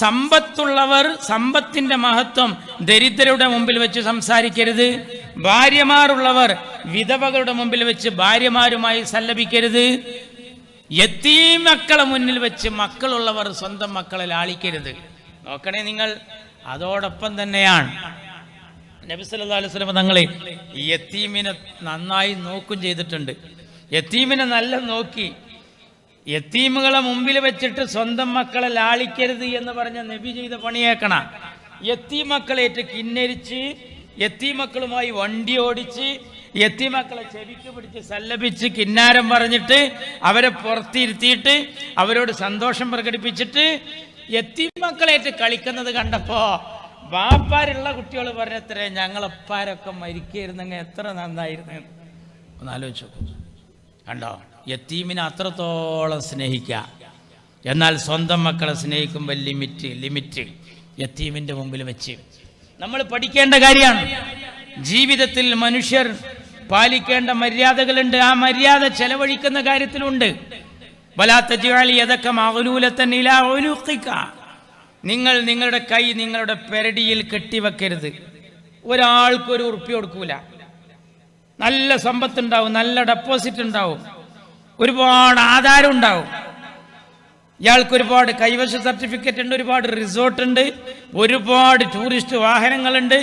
സമ്പത്തുള്ളവർ സമ്പത്തിന്റെ മഹത്വം ദരിദ്രരുടെ മുമ്പിൽ വെച്ച് സംസാരിക്കരുത്. ഭാര്യമാരുള്ളവർ വിധവകളുടെ മുമ്പിൽ വെച്ച് ഭാര്യമാരുമായി സല്ലപിക്കരുത്. യതീം മക്കളെ മുന്നിൽ വെച്ച് മക്കളുള്ളവർ സ്വന്തം മക്കളെ ലാളിക്കരുത്. നോക്കണേ നിങ്ങൾ. അതോടൊപ്പം തന്നെയാണ് നബി സല്ലല്ലാഹു അലൈഹി വസല്ലം തങ്ങളെ യതീമിനെ നന്നായി നോക്കും ചെയ്തിട്ടുണ്ട്. യത്തീമിനെ നല്ല നോക്കി. യത്തീമുകളെ മുമ്പിൽ വെച്ചിട്ട് സ്വന്തം മക്കളെ ലാളിക്കരുത് എന്ന് പറഞ്ഞ നബി ചെയ്ത പണിയേക്കണ. യത്തീമക്കളേറ്റ് കിന്നരിച്ച്, യത്തീമക്കളുമായി വണ്ടി ഓടിച്ച്, യത്തീമക്കളെ ചെവിക്ക് പിടിച്ച് സല്ലപിച്ച് കിന്നാരം പറഞ്ഞിട്ട് അവരെ പുറത്തിരുത്തിയിട്ട് അവരോട് സന്തോഷം പ്രകടിപ്പിച്ചിട്ട് യത്തീമക്കളേറ്റ് കളിക്കുന്നത് കണ്ടപ്പോ വാപ്പാരുള്ള കുട്ടികൾ പറഞ്ഞത്രേ, ഞങ്ങളപ്പാരൊക്കെ മരിക്കായിരുന്നെങ്കിൽ എത്ര നന്നായിരുന്നു. ഒന്ന് ആലോചിച്ചു. കണ്ടോ, യത്തീമിനെ അത്രത്തോളം സ്നേഹിക്കുക. എന്നാൽ സ്വന്തം മക്കളെ സ്നേഹിക്കുമ്പോൾ ലിമിറ്റ് യത്തീമിൻ്റെ മുമ്പിൽ വെച്ച് നമ്മൾ പഠിക്കേണ്ട കാര്യമാണ്. ജീവിതത്തിൽ മനുഷ്യർ പാലിക്കേണ്ട മര്യാദകളുണ്ട്. ആ മര്യാദ ചെലവഴിക്കുന്ന കാര്യത്തിലുണ്ട്. നിങ്ങൾ നിങ്ങളുടെ കൈ നിങ്ങളുടെ പെരടിയിൽ കെട്ടിവെക്കരുത്. ഒരാൾക്കൊരു ഉറുപ്പ്യ കൊടുക്കൂല. നല്ല സമ്പത്തുണ്ടാവും, നല്ല ഡെപ്പോസിറ്റ് ഉണ്ടാവും, ഒരുപാട് ആധാരം ഉണ്ടാവും. ഇയാൾക്ക് ഒരുപാട് കൈവശ സർട്ടിഫിക്കറ്റ് ഉണ്ട്, ഒരുപാട് റിസോർട്ട് ഉണ്ട്, ഒരുപാട് ടൂറിസ്റ്റ് വാഹനങ്ങളുണ്ട്.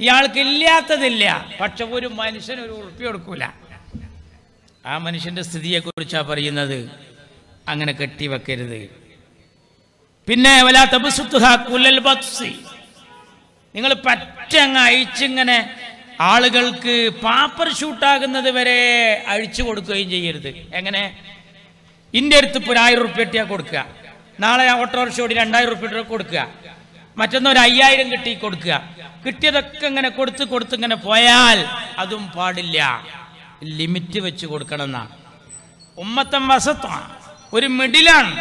ഇയാൾക്ക് ഇല്ലാത്തതില്ല. പക്ഷെ ഒരു മനുഷ്യൻ ഒരു ഉറുപ്പ്യ കൊടുക്കൂല. ആ മനുഷ്യന്റെ സ്ഥിതിയെക്കുറിച്ചാണ് പറയുന്നത്. അങ്ങനെ കെട്ടിവെക്കരുത്. പിന്നെ നിങ്ങൾ പറ്റങ്ങ് അയച്ചിങ്ങനെ ആളുകൾക്ക് പാപ്പർ ഷൂട്ടാകുന്നത് വരെ അഴിച്ചു കൊടുക്കുകയും ചെയ്യരുത്. എങ്ങനെ? ഇൻ്റെ അടുത്ത് ഇപ്പോൾ 1000 റുപ്യ കിട്ടിയാൽ കൊടുക്കുക, നാളെ ഓട്ടോറിക്ഷ ഓടി 2000 റുപ്യ കൊടുക്കുക, മറ്റൊന്നൊരു 5000 കിട്ടി കൊടുക്കുക. കിട്ടിയതൊക്കെ ഇങ്ങനെ കൊടുത്ത് ഇങ്ങനെ പോയാൽ അതും പാടില്ല. ലിമിറ്റ് വെച്ച് കൊടുക്കണം എന്നാ. ഉമ്മത്തം വസത്ത, ഒരു മിഡിലാണ്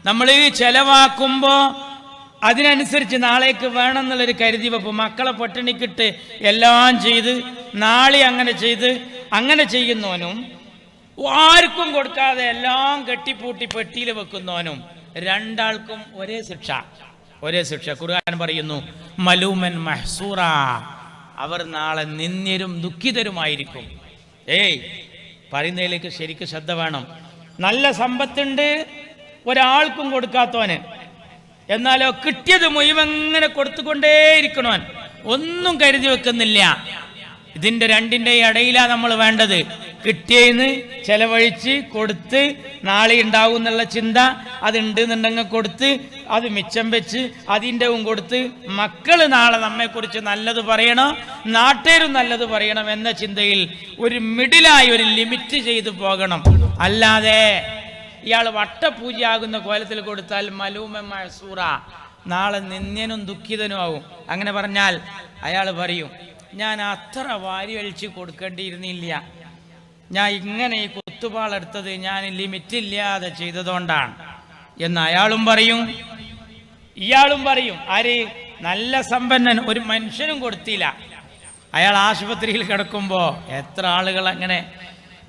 നമ്മൾ ചെലവാക്കുമ്പോൾ അതിനനുസരിച്ച് നാളേക്ക് വേണം എന്നുള്ളൊരു കരുതി വെപ്പ്. മക്കളെ പട്ടിണിക്കിട്ട് എല്ലാം ചെയ്ത് നാളെ അങ്ങനെ ചെയ്യുന്നവനും ആർക്കും കൊടുക്കാതെ എല്ലാം കെട്ടിപ്പൂട്ടി പെട്ടിയിൽ വെക്കുന്നവനും രണ്ടാൾക്കും ഒരേ ശിക്ഷ. ഖുർആൻ പറയുന്നു, മലൂമൻ മഹ്സൂറ, അവർ നാളെ നിന്ദ്യരും ദുഃഖിതരുമായിരിക്കും. പറയുന്നതിലേക്ക് ശരിക്കും ശ്രദ്ധ വേണം. നല്ല സമ്പത്തുണ്ട് ഒരാൾക്കും കൊടുക്കാത്തവന്, എന്നാലോ കിട്ടിയത് മുഴുവൻ ഇങ്ങനെ കൊടുത്തുകൊണ്ടേയിരിക്കണവൻ, ഒന്നും കരുതി വെക്കുന്നില്ല. ഇതിൻ്റെ രണ്ടിൻ്റെ ഇടയിലാണ് നമ്മൾ വേണ്ടത്. കിട്ടിയെന്ന് ചെലവഴിച്ച് കൊടുത്ത് നാളെ ഉണ്ടാവും എന്നുള്ള ചിന്ത, അതുണ്ട് എന്നുണ്ടെങ്കിൽ കൊടുത്ത് അത് മിച്ചം വെച്ച് അതിൻ്റെവും കൊടുത്ത് മക്കൾ നാളെ നമ്മെക്കുറിച്ച് നല്ലത് പറയണം, നാട്ടുകാരും നല്ലത് പറയണം എന്ന ചിന്തയിൽ ഒരു മിഡിലായി ഒരു ലിമിറ്റ് ചെയ്തു പോകണം. അല്ലാതെ ഇയാൾ വട്ടപൂജയാകുന്ന കോലത്തിൽ കൊടുത്താൽ മലൂമ മഹ്സൂറ, നാളെ നിന്ദ്യനും ദുഃഖിതനും ആവും. അങ്ങനെ പറഞ്ഞാൽ അയാൾ പറയും, ഞാൻ അത്ര വാരി വലിച്ച് കൊടുക്കേണ്ടിയിരുന്നില്ല, ഞാൻ ഇങ്ങനെ ഈ കുത്തുപാളെടുത്തത് ഞാൻ ലിമിറ്റില്ലാതെ ചെയ്തതുകൊണ്ടാണ് എന്ന് അയാളും പറയും. ഇയാളും പറയും. ആര്? നല്ല സമ്പന്നൻ ഒരു മനുഷ്യനും കൊടുത്തില്ല. അയാൾ ആശുപത്രിയിൽ കിടക്കുമ്പോൾ എത്ര ആളുകൾ അങ്ങനെ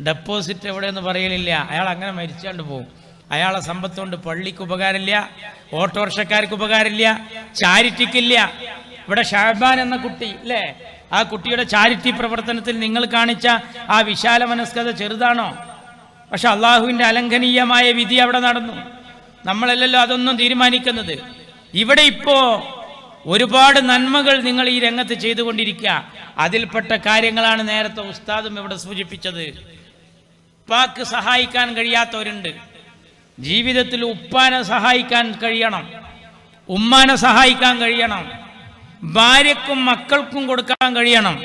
ഡെപ്പോസിറ്റ് എവിടെയെന്ന് പറയലില്ല, അയാൾ അങ്ങനെ മരിച്ചാണ്ട് പോകും. അയാളെ സമ്പത്ത് കൊണ്ട് പള്ളിക്ക് ഉപകാരമില്ല, ഓട്ടോറിക്ഷക്കാർക്ക് ഉപകാരമില്ല, ചാരിറ്റിക്കില്ല. ഇവിടെ ഷാബാൻ എന്ന കുട്ടി അല്ലേ, ആ കുട്ടിയുടെ ചാരിറ്റി പ്രവർത്തനത്തിൽ നിങ്ങൾ കാണിച്ച ആ വിശാല മനസ്കത ചെറുതാണോ? പക്ഷെ അള്ളാഹുവിൻ്റെ അലംഘനീയമായ വിധി അവിടെ നടന്നു. നമ്മളല്ലല്ലോ അതൊന്നും തീരുമാനിക്കുന്നത്. ഇവിടെ ഇപ്പോൾ ഒരുപാട് നന്മകൾ നിങ്ങൾ ഈ രംഗത്ത് ചെയ്തുകൊണ്ടിരിക്കുക. അതിൽപ്പെട്ട കാര്യങ്ങളാണ് നേരത്തെ ഉസ്താദും ഇവിടെ സൂചിപ്പിച്ചത്. ഉപ്പാക്ക് സഹായിക്കാൻ കഴിയാത്തവരുണ്ട്. ജീവിതത്തിൽ ഉപ്പാനെ സഹായിക്കാൻ കഴിയണം, ഉമ്മാനെ സഹായിക്കാൻ കഴിയണം, ഭാര്യക്കും മക്കൾക്കും കൊടുക്കാൻ കഴിയണം.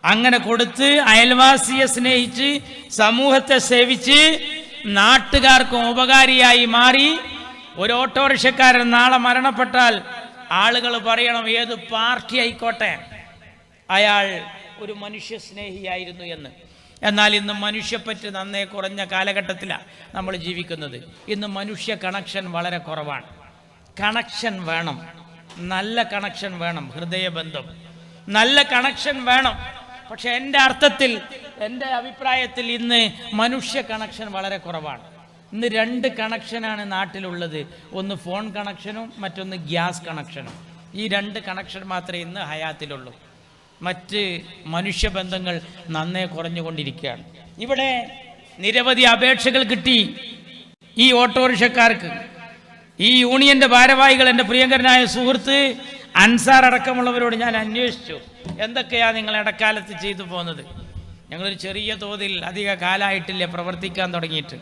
അങ്ങനെ കൊടുത്ത് അയൽവാസിയെ സ്നേഹിച്ച് സമൂഹത്തെ സേവിച്ച് നാട്ടുകാർക്കും ഉപകാരിയായി മാറി ഒരു ഓട്ടോറിക്ഷക്കാരൻ നാളെ മരണപ്പെട്ടാൽ ആളുകൾ പറയണം, ഏത് പാർട്ടി ആയിക്കോട്ടെ അയാൾ ഒരു മനുഷ്യ സ്നേഹിയായിരുന്നു എന്ന്. എന്നാൽ ഇന്ന് മനുഷ്യപ്പറ്റ് നന്നേ കുറഞ്ഞ കാലഘട്ടത്തിലാണ് നമ്മൾ ജീവിക്കുന്നത്. ഇന്ന് മനുഷ്യ കണക്ഷൻ വളരെ കുറവാണ്. കണക്ഷൻ വേണം, നല്ല കണക്ഷൻ വേണം, ഹൃദയബന്ധം, നല്ല കണക്ഷൻ വേണം. പക്ഷെ എൻ്റെ അഭിപ്രായത്തിൽ ഇന്ന് മനുഷ്യ കണക്ഷൻ വളരെ കുറവാണ്. ഇന്ന് 2 കണക്ഷനാണ് നാട്ടിലുള്ളത്. ഒന്ന് ഫോൺ കണക്ഷനും മറ്റൊന്ന് ഗ്യാസ് കണക്ഷനും. ഈ 2 കണക്ഷൻ മാത്രമേ ഇന്ന് ഹയാത്തിലുള്ളൂ. മറ്റ് മനുഷ്യബന്ധങ്ങൾ നന്നേ കുറഞ്ഞുകൊണ്ടിരിക്കുകയാണ്. ഇവിടെ നിരവധി അപേക്ഷകൾ കിട്ടി ഈ ഓട്ടോറിക്ഷക്കാർക്ക്. ഈ യൂണിയന്റെ ഭാരവാഹികൾ, എൻ്റെ പ്രിയങ്കരനായ സുഹൃത്ത് അൻസാർ അടക്കമുള്ളവരോട് ഞാൻ അന്വേഷിച്ചു, എന്തൊക്കെയാണ് നിങ്ങൾ ഇടക്കാലത്ത് ചെയ്തു പോകുന്നത്. ഞങ്ങളൊരു ചെറിയ തോതിൽ അധിക കാലമായിട്ടില്ല പ്രവർത്തിക്കാൻ തുടങ്ങിയിട്ട്.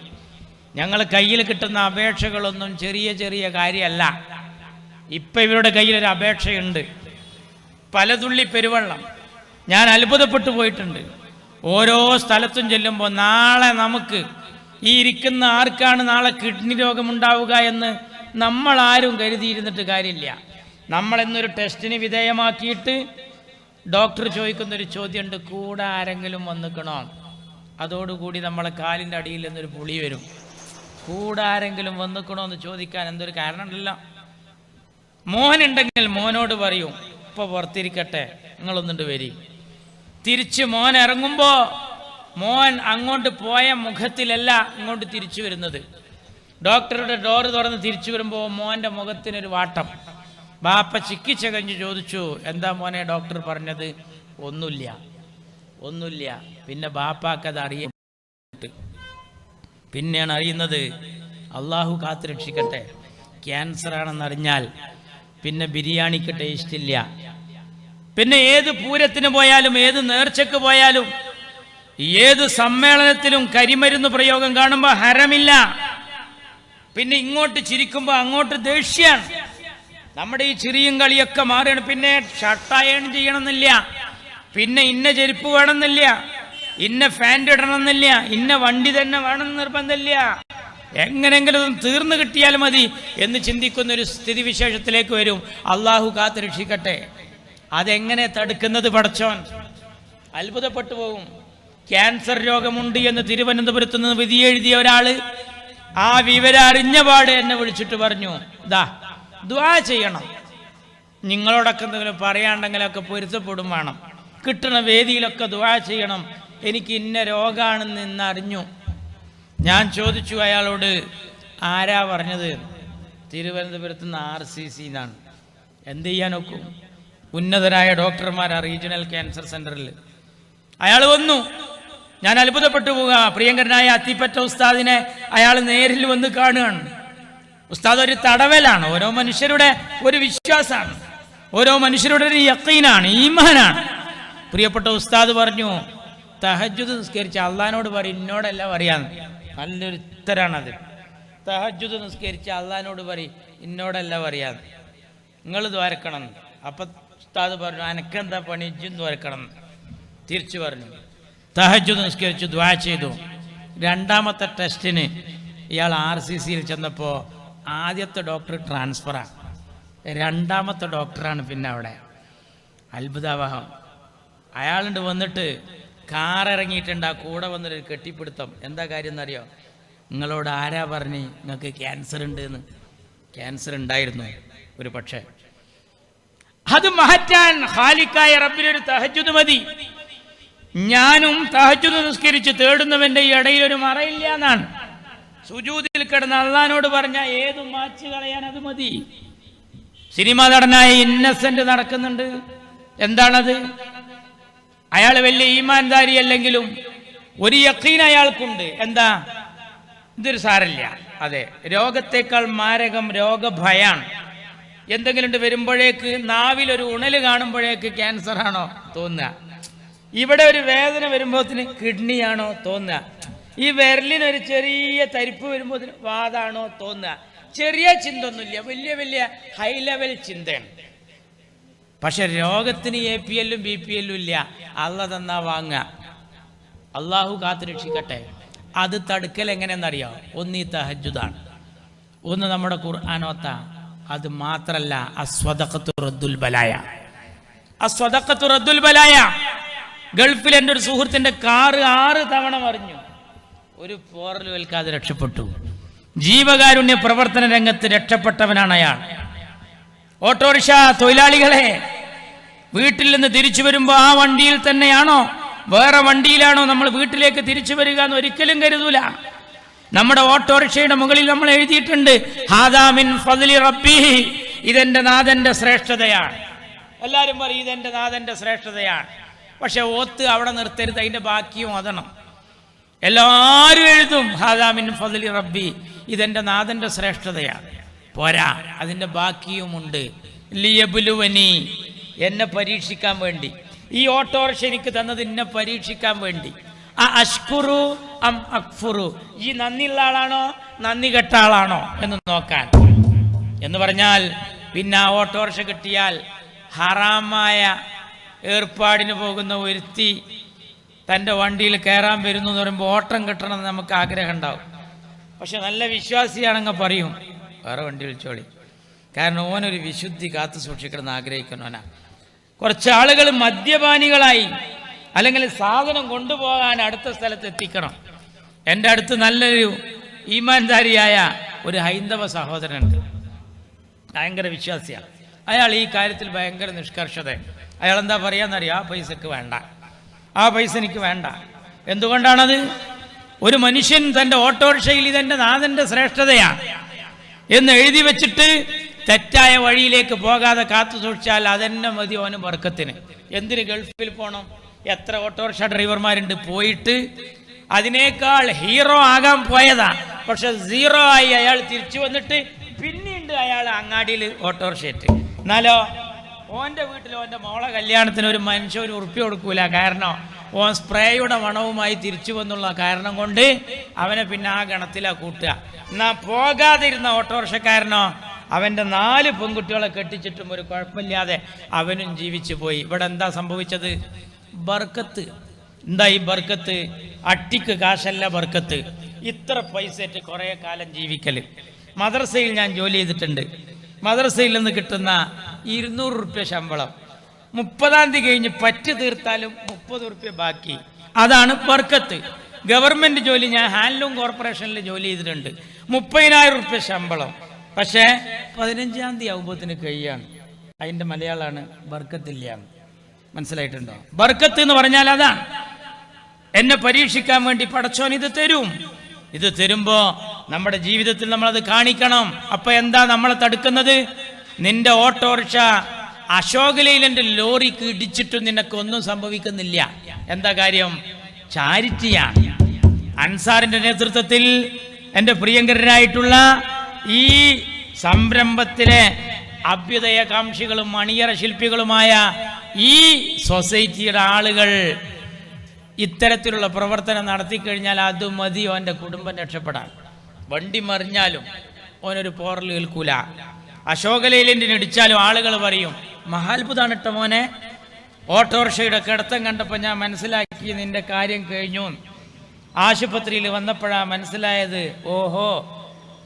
ഞങ്ങൾ കയ്യിൽ കിട്ടുന്ന അപേക്ഷകളൊന്നും ചെറിയ ചെറിയ കാര്യമല്ല. ഇപ്പം ഇവരുടെ കയ്യിലൊരു അപേക്ഷയുണ്ട്, പലതുള്ളി പെരുവെള്ളം. ഞാൻ അത്ഭുതപ്പെട്ടു പോയിട്ടുണ്ട്. ഓരോ സ്ഥലത്തും ചെല്ലുമ്പോൾ നാളെ നമുക്ക് ഈ ഇരിക്കുന്ന ആർക്കാണ് നാളെ കിഡ്നി രോഗമുണ്ടാവുക എന്ന് നമ്മളാരും കരുതിയിരുന്നിട്ട് കാര്യമില്ല. നമ്മളെന്നൊരു ടെസ്റ്റിന് വിധേയമാക്കിയിട്ട് ഡോക്ടർ ചോദിക്കുന്നൊരു ചോദ്യമുണ്ട്, കൂടെ ആരെങ്കിലും വന്നിക്കണോ? അതോടുകൂടി നമ്മളെ കാലിൻ്റെ അടിയിൽ നിന്നൊരു പുളി വരും. കൂടെ ആരെങ്കിലും വന്നിക്കണോ എന്ന് ചോദിക്കാൻ എന്തൊരു കാരണമുണ്ടല്ലോ. മോനുണ്ടെങ്കിൽ മോനോട് പറയും, ഇപ്പോൾ പുറത്തിരിക്കട്ടെ, നിങ്ങളൊന്നിട്ട് വരി. തിരിച്ച് മോൻ ഇറങ്ങുമ്പോൾ മോൻ അങ്ങോട്ട് പോയ മുഖത്തിലല്ല ഇങ്ങോട്ട് തിരിച്ചു വരുന്നത്. ഡോക്ടറുടെ ഡോറ് തുറന്ന് തിരിച്ചു വരുമ്പോൾ മോൻ്റെ മുഖത്തിനൊരു വാട്ടം. ബാപ്പ ചിക്കിച്ചകഞ്ഞ് ചോദിച്ചു, എന്താ മോനെ ഡോക്ടർ പറഞ്ഞത്? ഒന്നുമില്ല. പിന്നെ ബാപ്പാക്കത് അറിയ പിന്നെയാണ് അറിയുന്നത്, അള്ളാഹു കാത്തു രക്ഷിക്കട്ടെ, ക്യാൻസർ ആണെന്നറിഞ്ഞാൽ പിന്നെ ബിരിയാണിക്ക് ടേസ്റ്റ് ഇല്ല. പിന്നെ ഏത് പൂരത്തിന് പോയാലും ഏത് നേർച്ചക്ക് പോയാലും ഏത് സമ്മേളനത്തിലും കരിമരുന്ന് പ്രയോഗം കാണുമ്പോൾ ഹരമില്ല. പിന്നെ ഇങ്ങോട്ട് ചിരിക്കുമ്പോൾ അങ്ങോട്ട് ദേഷ്യാണ്. നമ്മുടെ ഈ ചിരിയും കളിയൊക്കെ മാറുകയാണ്. പിന്നെ ഷർട്ടായൺ ചെയ്യണമെന്നില്ല, പിന്നെ ഇന്ന ചെരുപ്പ് വേണമെന്നില്ല, ഇന്ന ഫാൻറ് ഇടണമെന്നില്ല, ഇന്ന വണ്ടി തന്നെ വേണമെന്ന് നിർബന്ധമില്ല. എങ്ങനെങ്കിലും തീർന്നു കിട്ടിയാൽ മതി എന്ന് ചിന്തിക്കുന്നൊരു സ്ഥിതിവിശേഷത്തിലേക്ക് വരും. അള്ളാഹു കാത്ത് രക്ഷിക്കട്ടെ. അതെങ്ങനെ തടുക്കുന്നത് പടച്ചോൻ? അത്ഭുതപ്പെട്ടു പോകും. ക്യാൻസർ രോഗമുണ്ട് എന്ന് തിരുവനന്തപുരത്ത് നിന്ന് വിധി എഴുതിയ ഒരാൾ ആ വിവരം അറിഞ്ഞ പാട് എന്നെ വിളിച്ചിട്ട് പറഞ്ഞു, ദുആ ചെയ്യണം, നിങ്ങളോടൊക്കെ എന്തെങ്കിലും പറയാണ്ടെങ്കിലൊക്കെ പൊരുത്തപ്പെടും വേണം, കിട്ടുന്ന വേദിയിലൊക്കെ ദുആ ചെയ്യണം, എനിക്ക് ഇന്ന രോഗമാണെന്ന് ഇന്നറിഞ്ഞു. ഞാൻ ചോദിച്ചു അയാളോട്, ആരാ പറഞ്ഞത്? തിരുവനന്തപുരത്ത് നിന്ന് RCC എന്നാണ്. എന്ത് ചെയ്യാൻ നോക്കും? ഉന്നതരായ ഡോക്ടർമാരാ റീജിയണൽ ക്യാൻസർ സെൻ്ററിൽ. അയാൾ വന്നു. ഞാൻ അത്ഭുതപ്പെട്ടു പോവുക. പ്രിയങ്കരനായ അത്തിപ്പറ്റ ഉസ്താദിനെ അയാൾ നേരിൽ വന്ന് കാണുകയാണ്. ഉസ്താദ് ഒരു തടവലാണ്. ഓരോ മനുഷ്യരുടെ ഒരു വിശ്വാസമാണ്, ഓരോ മനുഷ്യരുടെ ഒരു യഖീനാണ്, ഈമാനാണ്. പ്രിയപ്പെട്ട ഉസ്താദ് പറഞ്ഞു, തഹജ്ജുദ് നിസ്കരിച്ച അള്ളഹാനോട് പറയും, എന്നോടല്ല പറയാന്ന്. നല്ലൊരു ഉത്തരാണത്. തഹജ്ജുദ് നിസ്കരിച്ച അള്ളഹാനോട് പറയും, എന്നോടല്ല പറയാന്ന്, നിങ്ങൾ ദ്വാരക്കണം. അപ്പം ഉസ്താദ് പറഞ്ഞു, അനക്കെന്താ പണി, ഇജ്ജും ദ്വാരക്കണം. തിരിച്ചു പറഞ്ഞു. തഹജ്ജുദ് നിസ്കരിച്ചു, ദ്വാ ചെയ്തു. രണ്ടാമത്തെ ടെസ്റ്റിന് ഇയാൾ RCCയിൽ ചെന്നപ്പോൾ ആദ്യത്തെ ഡോക്ടർ ട്രാൻസ്ഫറാണ്, രണ്ടാമത്തെ ഡോക്ടറാണ് പിന്നെ അവിടെ. അത്ഭുതാവഹം. അയാളുണ്ട് വന്നിട്ട് കാറിറങ്ങിയിട്ടുണ്ട്. ആ കൂടെ വന്നിട്ട് കെട്ടിപ്പിടുത്തം. എന്താ കാര്യം എന്നറിയോ? നിങ്ങളോട് ആരാ പറഞ്ഞ് നിങ്ങൾക്ക് ക്യാൻസർ ഉണ്ട് എന്ന്? ക്യാൻസർ ഉണ്ടായിരുന്നു ഒരു പക്ഷേ. അത് മാറ്റാൻ ഖാലിക്കായ റബ്ബിനൊരു തഹജ്ജുദ് മതി. ഞാനും തഹജ്ജുദ് നിസ്കരിച്ച് തേടുന്നവന്റെ ഈ ഇടയിലൊരു മറയില്ല എന്നാണ്. സുജൂദിൽ കിടന്ന് അള്ളഹാനോട് പറഞ്ഞ ഏതും മാച്ച് കളയാൻ അത് മതി. സിനിമ നടനായ ഇന്നസെന്റ് നടക്കുന്നുണ്ട്. എന്താണത്? അയാൾ വലിയ ഈമാൻദാരി അല്ലെങ്കിലും ഒരു യഖീൻ അയാൾക്കുണ്ട്. എന്താ? ഇതൊരു സാരല്ല. അതെ, രോഗത്തെക്കാൾ മാരകം രോഗഭയാണ്. എന്തെങ്കിലും വരുമ്പോഴേക്ക് നാവിലൊരു ഉണല് കാണുമ്പോഴേക്ക് ക്യാൻസർ ആണോ തോന്നുക, ഇവിടെ ഒരു വേദന വരുമ്പോഴത്തിന് കിഡ്നിയാണോ തോന്നുക, ഈ വിരലിനൊരു ചെറിയ തരിപ്പ് വരുമ്പോൾ വാതാണോ തോന്നുക. ചെറിയ ചിന്ത ഒന്നുമില്ല, വലിയ വലിയ ഹൈ ലെവൽ ചിന്തയാണ്. പക്ഷെ രോഗത്തിന് APL BPL ഇല്ല. അള്ള തന്നാ വാങ്ങുക. അള്ളാഹു കാത്തു രക്ഷിക്കട്ടെ. അത് തടുക്കൽ എങ്ങനെയെന്നറിയോ? ഒന്ന് ഈ തഹജ്ജുദാണ്, ഒന്ന് നമ്മുടെ ഖുർആനോത്ത. അത് മാത്രല്ല, അസ്വദഖത്തു റദ്ദുൽ ബലായ. അസ്വദഖത്തു റദ്ദുൽ ബലായ. ഗൾഫിൽ എൻ്റെ ഒരു സുഹൃത്തിൻ്റെ കാറ് 6 തവണ മറിഞ്ഞു, ഒരു പോറൽ വെൽക്കാതെ രക്ഷപ്പെട്ടു. ജീവകാരുണ്യ പ്രവർത്തന രംഗത്ത് രക്ഷപ്പെട്ടവനാണ് അയാൾ. ഓട്ടോറിക്ഷ തൊഴിലാളികളെ, വീട്ടിൽ നിന്ന് തിരിച്ചു വരുമ്പോൾ ആ വണ്ടിയിൽ തന്നെയാണോ വേറെ വണ്ടിയിലാണോ നമ്മൾ വീട്ടിലേക്ക് തിരിച്ചു വരിക എന്ന് ഒരിക്കലും കരുതൂല. നമ്മുടെ ഓട്ടോറിക്ഷയുടെ മുകളിൽ നമ്മൾ എഴുതിയിട്ടുണ്ട്, ഹാദാ മിൻ ഫദ്ലി റബ്ബി, ഇതെന്റെ നാഥന്റെ ശ്രേഷ്ഠതയാണ്. എല്ലാവരും പറയും ഇതെന്റെ നാഥന്റെ ശ്രേഷ്ഠതയാണ്. പക്ഷെ ഓത്ത് അവിടെ നിർത്തരുത്, അതിന്റെ ബാക്കിയും ഓതണം. എല്ലാവരും എഴുതും ഹാദാ മിൻ ഫദ്ലി റബ്ബി, ഇതെന്റെ നാഥന്റെ ശ്രേഷ്ഠതയാണ്. പോരാ, അതിന്റെ ബാക്കിയുമുണ്ട്. ലിയബ്ലുവനി, എന്നെ പരീക്ഷിക്കാൻ വേണ്ടി. ഈ ഓട്ടോറിക്ഷ എനിക്ക് തന്നത് എന്നെ പരീക്ഷിക്കാൻ വേണ്ടി. അഷ്കുറു അം അക്ഫുറു, ഈ നന്ദിയുള്ള ആളാണോ നന്ദി കെട്ട ആളാണോ എന്ന് നോക്കാൻ. എന്ന് പറഞ്ഞാൽ പിന്നെ ആ ഓട്ടോറിക്ഷ കിട്ടിയാൽ ഹറാമായ ഏർപ്പാടിന് പോകുന്ന ഒരുത്തി തൻ്റെ വണ്ടിയിൽ കയറാൻ വരുന്നു എന്ന് പറയുമ്പോൾ ഓട്ടം കിട്ടണമെന്ന് നമുക്ക് ആഗ്രഹം ഉണ്ടാവും. പക്ഷെ നല്ല വിശ്വാസിയാണെങ്കിൽ പറയും വേറെ വണ്ടി വിളിച്ചോളി, കാരണം ഓനൊരു വിശുദ്ധി കാത്തു സൂക്ഷിക്കണമെന്ന് ആഗ്രഹിക്കുന്നവനാ. കുറച്ച് ആളുകൾ മദ്യപാനികളായി അല്ലെങ്കിൽ സാധനം കൊണ്ടുപോകാൻ അടുത്ത സ്ഥലത്ത് എത്തിക്കണം. എൻ്റെ അടുത്ത് നല്ലൊരു ഈമാൻദാരിയായ ഒരു ഹൈന്ദവ സഹോദരനുണ്ട്, ഭയങ്കര വിശ്വാസിയാണ്. അയാൾ ഈ കാര്യത്തിൽ ഭയങ്കര നിഷ്കർഷത. അയാൾ എന്താ പറയാന്നറിയാം, ആ പൈസക്ക് വേണ്ട, ആ പൈസ എനിക്ക് വേണ്ട. എന്തുകൊണ്ടാണത്? ഒരു മനുഷ്യൻ തൻ്റെ ഓട്ടോറിക്ഷയിൽ ഇതെൻ്റെ നാഥൻ്റെ ശ്രേഷ്ഠതയാണ് എന്ന് എഴുതി വെച്ചിട്ട് തെറ്റായ വഴിയിലേക്ക് പോകാതെ കാത്തു സൂക്ഷിച്ചാൽ അതെന്നെ മതി ഓന് ബർക്കത്തിന്. എന്തിന് ഗൾഫിൽ പോകണം? എത്ര ഓട്ടോറിക്ഷ ഡ്രൈവർമാരുണ്ട്, പോയിട്ട് അതിനേക്കാൾ ഹീറോ ആകാൻ പോയതാ, പക്ഷെ സീറോ ആയി അയാൾ തിരിച്ചു വന്നിട്ട് പിന്നീട് അയാൾ അങ്ങാടിയിൽ ഓട്ടോറിക്ഷ. എന്നാലോ ഓൻ്റെ വീട്ടിൽ ഓൻ്റെ മോളെ കല്യാണത്തിന് ഒരു മനുഷ്യ ഒരു ഉറുപ്പ്യ കൊടുക്കൂല. കാരണം ഓൻ സ്പ്രേയുടെ മണവുമായി തിരിച്ചു വന്നുള്ള കാരണം കൊണ്ട് അവനെ പിന്നെ ആ ഗണത്തിലാണ് കൂട്ടുക. എന്നാ പോകാതിരുന്ന ഓട്ടോറിക്ഷക്കാരനോ അവൻ്റെ 4 പെൺകുട്ടികളെ കെട്ടിച്ചിട്ടും ഒരു കുഴപ്പമില്ലാതെ അവനും ജീവിച്ചു പോയി. ഇവിടെ എന്താ സംഭവിച്ചത്? ബർക്കത്ത്. എന്താ ഈ ബർക്കത്ത്? അട്ടിക്ക് കാശല്ല ബർക്കത്ത്. ഇത്ര പൈസയിട്ട് കുറേ കാലം ജീവിക്കൽ. മദ്രസയിൽ ഞാൻ ജോലി ചെയ്തിട്ടുണ്ട്. മദ്രസയിൽ നിന്ന് കിട്ടുന്ന 200 റുപ്യ ശമ്പളം 30-ാം തീയതി കഴിഞ്ഞ് പറ്റ് തീർത്താലും 30 റുപ്യ ബാക്കി. അതാണ് ബർക്കത്ത്. ഗവൺമെൻറ് ജോലി, ഞാൻ ഹാൻഡ്ലൂം കോർപ്പറേഷനിൽ ജോലി ചെയ്തിട്ടുണ്ട്. 30,000 റുപ്യ ശമ്പളം, പക്ഷേ 15-ാം തീയതി ആകുമ്പോഴത്തിന് കഴിയാണ്. അതിൻ്റെ മലയാളമാണ് ബർക്കത്തില്ല. മനസ്സിലായിട്ടുണ്ടോ? ബർക്കത്ത് എന്ന് പറഞ്ഞാൽ അതാണ്. എന്നെ പരീക്ഷിക്കാൻ വേണ്ടി പടച്ചോൻ ഇത് തരും. ഇത് തരുമ്പോൾ നമ്മുടെ ജീവിതത്തിൽ നമ്മളത് കാണിക്കണം. അപ്പൊ എന്താ നമ്മളെ തടുക്കുന്നത്? നിന്റെ ഓട്ടോറിക്ഷ അശോക് ലൈലന്റെ ലോറിക്ക് ഇടിച്ചിട്ടും നിനക്കൊന്നും സംഭവിക്കുന്നില്ല. എന്താ കാര്യം? ചാരിറ്റിയാണ്. അൻസാറിന്റെ നേതൃത്വത്തിൽ എൻ്റെ പ്രിയങ്കരായിട്ടുള്ള ഈ സംരംഭത്തിലെ അഭ്യുദയകാംക്ഷികളും അണിയറ ശില്പികളുമായ ഈ സൊസൈറ്റിയുടെ ആളുകൾ ഇത്തരത്തിലുള്ള പ്രവർത്തനം നടത്തിക്കഴിഞ്ഞാൽ അത് മതി ഓൻ്റെ കുടുംബം രക്ഷപ്പെടാൻ. വണ്ടി മറിഞ്ഞാലും ഓനൊരു പോറൽ കേൾക്കൂല. അശോക് ലൈലൻഡിന് ഇടിച്ചാലും ആളുകൾ പറയും മഹാത്ഭുതാണ് ഇട്ട മോനെ. ഓട്ടോറിക്ഷയുടെ കിടത്തം കണ്ടപ്പോൾ ഞാൻ മനസ്സിലാക്കി നിന്റെ കാര്യം കഴിഞ്ഞു. ആശുപത്രിയിൽ വന്നപ്പോഴാണ് മനസ്സിലായത്, ഓഹോ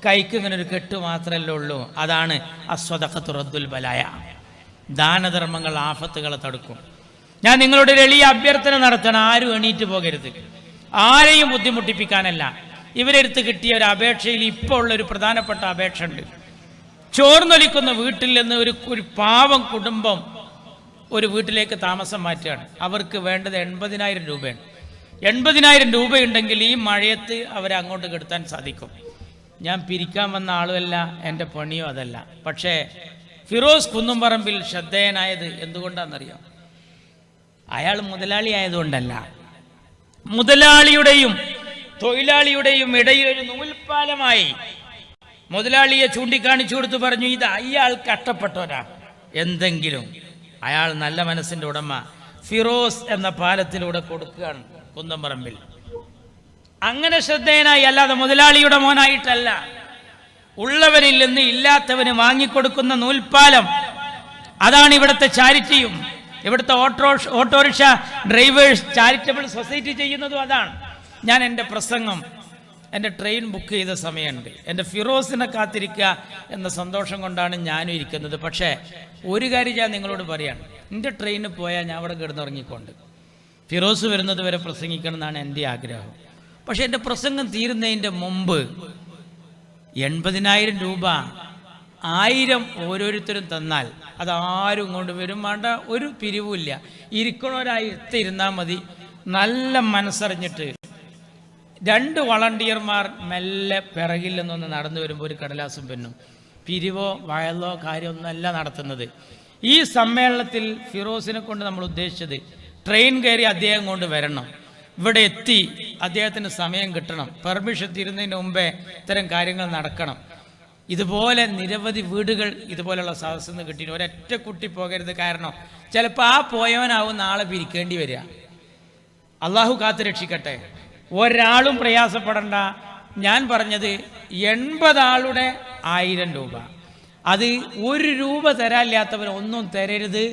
കൈക്ക് ഇങ്ങനെ ഒരു കെട്ട് മാത്രമല്ലേ ഉള്ളൂ. അതാണ് അസ്വദഖത്തു റദ്ദുൽ ബലായ. ദാനധർമ്മങ്ങൾ ആഫത്തുകളെ തടുക്കും. ഞാൻ നിങ്ങളോട് ഒരു എളിയ അഭ്യർത്ഥന നടത്തണം. ആരും എണീറ്റ് പോകരുത്, ആരെയും ബുദ്ധിമുട്ടിപ്പിക്കാനല്ല. ഇവരെടുത്ത് കിട്ടിയ ഒരു അപേക്ഷയിൽ ഇപ്പോൾ ഉള്ളൊരു പ്രധാനപ്പെട്ട അപേക്ഷ ഉണ്ട്. ചോർന്നൊലിക്കുന്ന വീട്ടിൽ നിന്ന് ഒരു പാവം കുടുംബം ഒരു വീട്ടിലേക്ക് താമസം മാറ്റുകയാണ്. അവർക്ക് വേണ്ടത് 80,000 രൂപയാണ്. 80,000 രൂപയുണ്ടെങ്കിൽ ഈ മഴയത്ത് അവരെ അങ്ങോട്ട് കെടുത്താൻ സാധിക്കും. ഞാൻ പിരിക്കാൻ വന്ന ആളുമല്ല, എൻ്റെ പണിയോ അതല്ല. പക്ഷേ ഫിറോസ് കുന്നുംപറമ്പിൽ ശ്രദ്ധേയനായത് എന്തുകൊണ്ടാണെന്നറിയാം? അയാൾ മുതലാളി ആയതുകൊണ്ടല്ല. മുതലാളിയുടെയും തൊഴിലാളിയുടെയും ഇടയിൽ ഒരു നൂൽപ്പാലമായി മുതലാളിയെ ചൂണ്ടിക്കാണിച്ചു കൊടുത്ത് പറഞ്ഞു, ഇത് അയാൾ കഷ്ടപ്പെട്ടവരാ. എന്തെങ്കിലും അയാൾ നല്ല മനസ്സിൻ്റെ ഉടമ ഫിറോസ് എന്ന പാലത്തിലൂടെ കൊടുക്കുകയാണ് കുന്നംപറമ്പിൽ. അങ്ങനെ ശ്രദ്ധേയനായി, അല്ലാതെ മുതലാളിയുടെ മോനായിട്ടല്ല. ഉള്ളവരിൽ നിന്ന് ഇല്ലാത്തവന് വാങ്ങിക്കൊടുക്കുന്ന നൂൽപ്പാലം. അതാണ് ഇവിടുത്തെ ചാരിറ്റിയും ഇവിടുത്തെ ഓട്ടോറിക്ഷ ഡ്രൈവേഴ്സ് ചാരിറ്റബിൾ സൊസൈറ്റി ചെയ്യുന്നതും അതാണ്. ഞാൻ എൻ്റെ പ്രസംഗം, എൻ്റെ ട്രെയിൻ ബുക്ക് ചെയ്ത സമയമുണ്ട്. എൻ്റെ ഫിറോസിനെ കാത്തിരിക്കുക എന്ന സന്തോഷം കൊണ്ടാണ് ഞാനും ഇരിക്കുന്നത്. പക്ഷേ ഒരു കാര്യം ഞാൻ നിങ്ങളോട് പറയാണ്, എൻ്റെ ട്രെയിനിൽ പോയാൽ ഞാൻ അവിടെ കിടന്നുറങ്ങിക്കൊണ്ട് ഫിറോസ് വരുന്നത് വരെ പ്രസംഗിക്കണം എന്നാണ് എൻ്റെ ആഗ്രഹം. പക്ഷേ എൻ്റെ പ്രസംഗം തീരുന്നതിൻ്റെ മുമ്പ് 80,000 രൂപ 1000 ഓരോരുത്തരും തന്നാൽ അതാരും കൊണ്ട് വരും വേണ്ട, ഒരു പിരിവുമില്ല. ഇരിക്കണവരായിരുന്നാൽ മതി. നല്ല മനസ്സറിഞ്ഞിട്ട് 2 വളണ്ടിയർമാർ മെല്ലെ പിറകിൽ നിന്നൊന്ന് നടന്നു വരുമ്പോൾ ഒരു കടലാസും പെന്നും. പിരിവോ വയലോ കാര്യമൊന്നുമല്ല നടത്തുന്നത്. ഈ സമ്മേളനത്തിൽ ഫിറോസിനെ കൊണ്ട് നമ്മൾ ഉദ്ദേശിച്ചത് ട്രെയിൻ കയറി അദ്ദേഹം കൊണ്ട് വരണം, ഇവിടെ എത്തി അദ്ദേഹത്തിന് സമയം കിട്ടണം, പെർമിഷൻ തീരുന്നതിന് മുമ്പേ ഇത്തരം കാര്യങ്ങൾ നടക്കണം. ഇതുപോലെ നിരവധി വീടുകൾ ഇതുപോലെയുള്ള സദസ്സിൽ നിന്ന് കിട്ടി. ഒരൊറ്റ കുട്ടി പോകരുത്. കാരണം ചിലപ്പോൾ ആ പോയവനാവും നാളെ പിരിക്കേണ്ടി വരിക. അള്ളാഹു കാത്തു രക്ഷിക്കട്ടെ. ഒരാളും പ്രയാസപ്പെടണ്ട. ഞാൻ പറഞ്ഞത് 80 ആളുടെ 1000 രൂപ. അത് 1 രൂപ തരാനില്ലാത്തവർ ഒന്നും തരരുത്.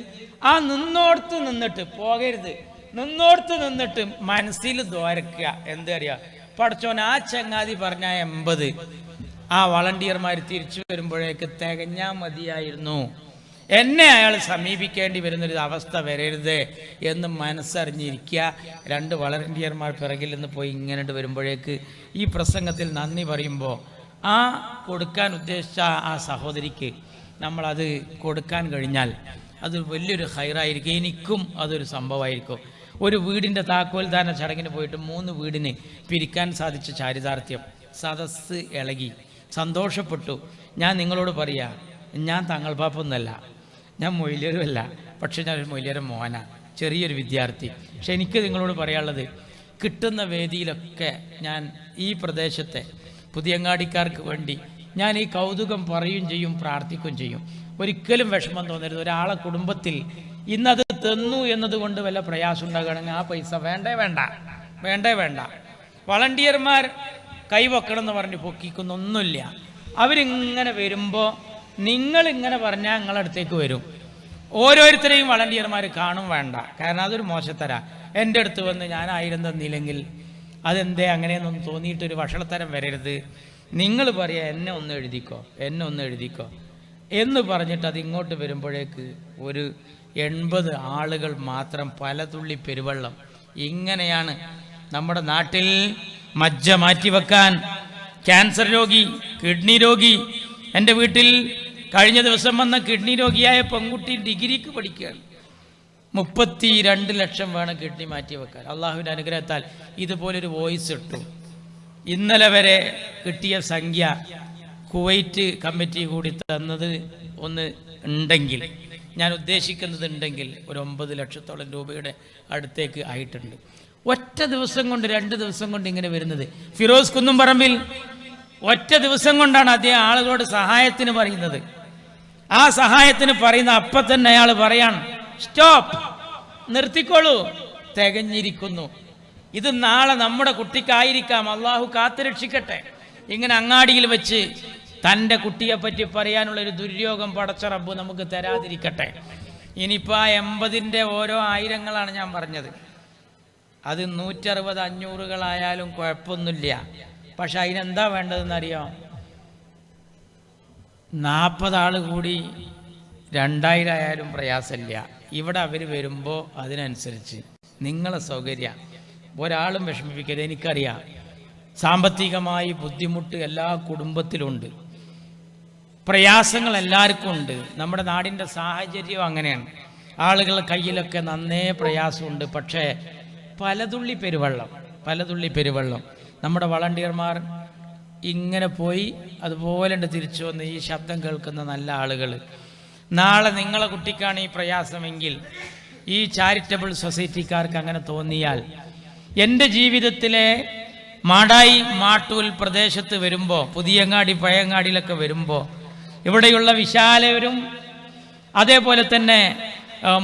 ആ നിന്നോടത്ത് നിന്നിട്ട് പോകരുത്. നിന്നോടത്ത് നിന്നിട്ട് മനസ്സിൽ ദ്വാരക്കുക. എന്തറിയാം, പടച്ചോൻ ആ ചങ്ങാതി പറഞ്ഞ 80 ആ വളണ്ടിയർമാർ തിരിച്ചു വരുമ്പോഴേക്ക് തികഞ്ഞാൽ മതിയായിരുന്നു. എന്നെ അയാൾ സമീപിക്കേണ്ടി വരുന്നൊരു അവസ്ഥ വരരുത് എന്ന് മനസ്സറിഞ്ഞിരിക്കുക. 2 വളണ്ടിയർമാർ പിറകിൽ നിന്ന് പോയി ഇങ്ങനെ വരുമ്പോഴേക്ക് ഈ പ്രസംഗത്തിൽ നന്ദി പറയുമ്പോൾ ആ കൊടുക്കാൻ ഉദ്ദേശിച്ച ആ സഹോദരിക്ക് നമ്മളത് കൊടുക്കാൻ കഴിഞ്ഞാൽ അത് വലിയൊരു ഹൈറായിരിക്കും. എനിക്കും അതൊരു സംഭവമായിരിക്കും. ഒരു വീടിൻ്റെ താക്കോൽദാന ചടങ്ങിന് പോയിട്ട് 3 വീടിന് പിരിക്കാൻ സാധിച്ച ചാരിതാർത്ഥ്യം. സദസ്സ് ഇളകി, സന്തോഷപ്പെട്ടു. ഞാൻ നിങ്ങളോട് പറയാ, ഞാൻ തങ്ങൾ പാപ്പൊന്നല്ല, ഞാൻ മൊയ്ലിയരുമല്ല, പക്ഷെ ഞാനൊരു മൊയ്ലിയര മോന, ചെറിയൊരു വിദ്യാർത്ഥി. പക്ഷെ എനിക്ക് നിങ്ങളോട് പറയാനുള്ളത്, കിട്ടുന്ന വേദിയിലൊക്കെ ഞാൻ ഈ പ്രദേശത്തെ പുതിയങ്ങാടിക്കാർക്ക് വേണ്ടി ഞാൻ ഈ കൗതുകം പറയുകയും ചെയ്യും, പ്രാർത്ഥിക്കുകയും ചെയ്യും. ഒരിക്കലും വിഷമം തോന്നരുത്. ഒരാളെ കുടുംബത്തിൽ ഇന്നത് തന്നു എന്നതുകൊണ്ട് വല്ല പ്രയാസം ഉണ്ടാകുകയാണെങ്കിൽ ആ പൈസ വേണ്ട. വളണ്ടിയർമാർ കൈവക്കണം എന്ന് പറഞ്ഞ് പൊക്കിക്കുന്നൊന്നുമില്ല. അവരിങ്ങനെ വരുമ്പോൾ നിങ്ങളിങ്ങനെ പറഞ്ഞാൽ നിങ്ങളടുത്തേക്ക് വരും. ഓരോരുത്തരെയും വളണ്ടിയർമാർ കാണും വേണ്ട. കാരണം അതൊരു മോശത്തരാ. എൻ്റെ അടുത്ത് വന്ന് ഞാൻ 1000 തന്നില്ലെങ്കിൽ അതെന്തേ അങ്ങനെയൊന്നും തോന്നിയിട്ടൊരു വഷളത്തരം വരരുത്. നിങ്ങൾ പറയുക എന്നെ ഒന്ന് എഴുതിക്കോ എന്ന് പറഞ്ഞിട്ട് അതിങ്ങോട്ട് വരുമ്പോഴേക്ക് ഒരു 80 ആളുകൾ മാത്രം, പലതുള്ളി പെരുവെള്ളം. ഇങ്ങനെയാണ് നമ്മുടെ നാട്ടിൽ മജ്ജ മാറ്റിവെക്കാൻ ക്യാൻസർ രോഗി, കിഡ്നി രോഗി. എൻ്റെ വീട്ടിൽ കഴിഞ്ഞ ദിവസം വന്ന കിഡ്നി രോഗിയായ പെൺകുട്ടി ഡിഗ്രിക്ക് പഠിക്കുകയാണ്. 32 ലക്ഷം വേണം കിഡ്നി മാറ്റിവെക്കാൻ. അള്ളാഹുവിൻ്റെ അനുഗ്രഹത്താൽ ഇതുപോലൊരു വോയിസ് ഇട്ടു. ഇന്നലെ വരെ കിട്ടിയ സംഖ്യ കുവൈറ്റ് കമ്മിറ്റി കൂടി തന്നത് ഒന്ന് ഉണ്ടെങ്കിൽ, ഞാൻ ഉദ്ദേശിക്കുന്നത് ഉണ്ടെങ്കിൽ ഒരു 9 ലക്ഷത്തോളം രൂപയുടെ അടുത്തേക്ക് ആയിട്ടുണ്ട്. ഒറ്റ ദിവസം കൊണ്ട് 2 ദിവസം കൊണ്ട് ഇങ്ങനെ വരുന്നത്. ഫിറോസ് കുന്നുംപറമ്പിൽ ഒറ്റ ദിവസം കൊണ്ടാണ് അദ്ദേഹം ആളുകളോട് സഹായത്തിന് പറയുന്നത്. ആ സഹായത്തിന് പറയുന്ന അപ്പം തന്നെ അയാൾ പറയാണ്, സ്റ്റോപ്പ്, നിർത്തിക്കോളൂ, തികഞ്ഞിരിക്കുന്നു. ഇത് നാളെ നമ്മുടെ കുട്ടിക്കായിരിക്കാം. അള്ളാഹു കാത്തുരക്ഷിക്കട്ടെ. ഇങ്ങനെ അങ്ങാടിയിൽ വെച്ച് തൻ്റെ കുട്ടിയെപ്പറ്റി പറയാനുള്ളൊരു ദുര്യോഗം പടച്ച റബ്ബ് നമുക്ക് തരാതിരിക്കട്ടെ. ഇനിയിപ്പോൾ ആ 80ൻ്റെ ഓരോ ആയിരങ്ങളാണ് ഞാൻ പറഞ്ഞത്. അത് 160, 500 കുഴപ്പമൊന്നുമില്ല. പക്ഷെ അതിനെന്താ വേണ്ടതെന്നറിയാം? 40 ആൾ കൂടി 2000 ആയാലും പ്രയാസമില്ല. ഇവിടെ അവർ വരുമ്പോൾ അതിനനുസരിച്ച് നിങ്ങളെ സൗകര്യം ഒരാളും വിഷമിപ്പിക്കരുത്. എനിക്കറിയാം സാമ്പത്തികമായി ബുദ്ധിമുട്ട് എല്ലാ കുടുംബത്തിലുണ്ട്, പ്രയാസങ്ങൾ എല്ലാവർക്കും ഉണ്ട്. നമ്മുടെ നാടിൻ്റെ സാഹചര്യം അങ്ങനെയാണ്. ആളുകളുടെ കയ്യിലൊക്കെ നന്നേ പ്രയാസമുണ്ട്. പക്ഷേ പലതുള്ളി പെരുവെള്ളം നമ്മുടെ വളണ്ടിയർമാർ ഇങ്ങനെ പോയി അതുപോലെ തിരിച്ചു വന്ന് ഈ ശബ്ദം കേൾക്കുന്ന നല്ല ആളുകൾ. നാളെ നിങ്ങളെ കുട്ടിക്കാണ് ഈ പ്രയാസമെങ്കിൽ, ഈ ചാരിറ്റബിൾ സൊസൈറ്റിക്കാർക്ക് അങ്ങനെ തോന്നിയാൽ, എൻ്റെ ജീവിതത്തിലെ മാടായി മാട്ടൂൽ പ്രദേശത്ത് വരുമ്പോൾ, പുതിയങ്ങാടി പഴയങ്ങാടിയിലൊക്കെ വരുമ്പോൾ ഇവിടെയുള്ള വിശാലവരും അതേപോലെ തന്നെ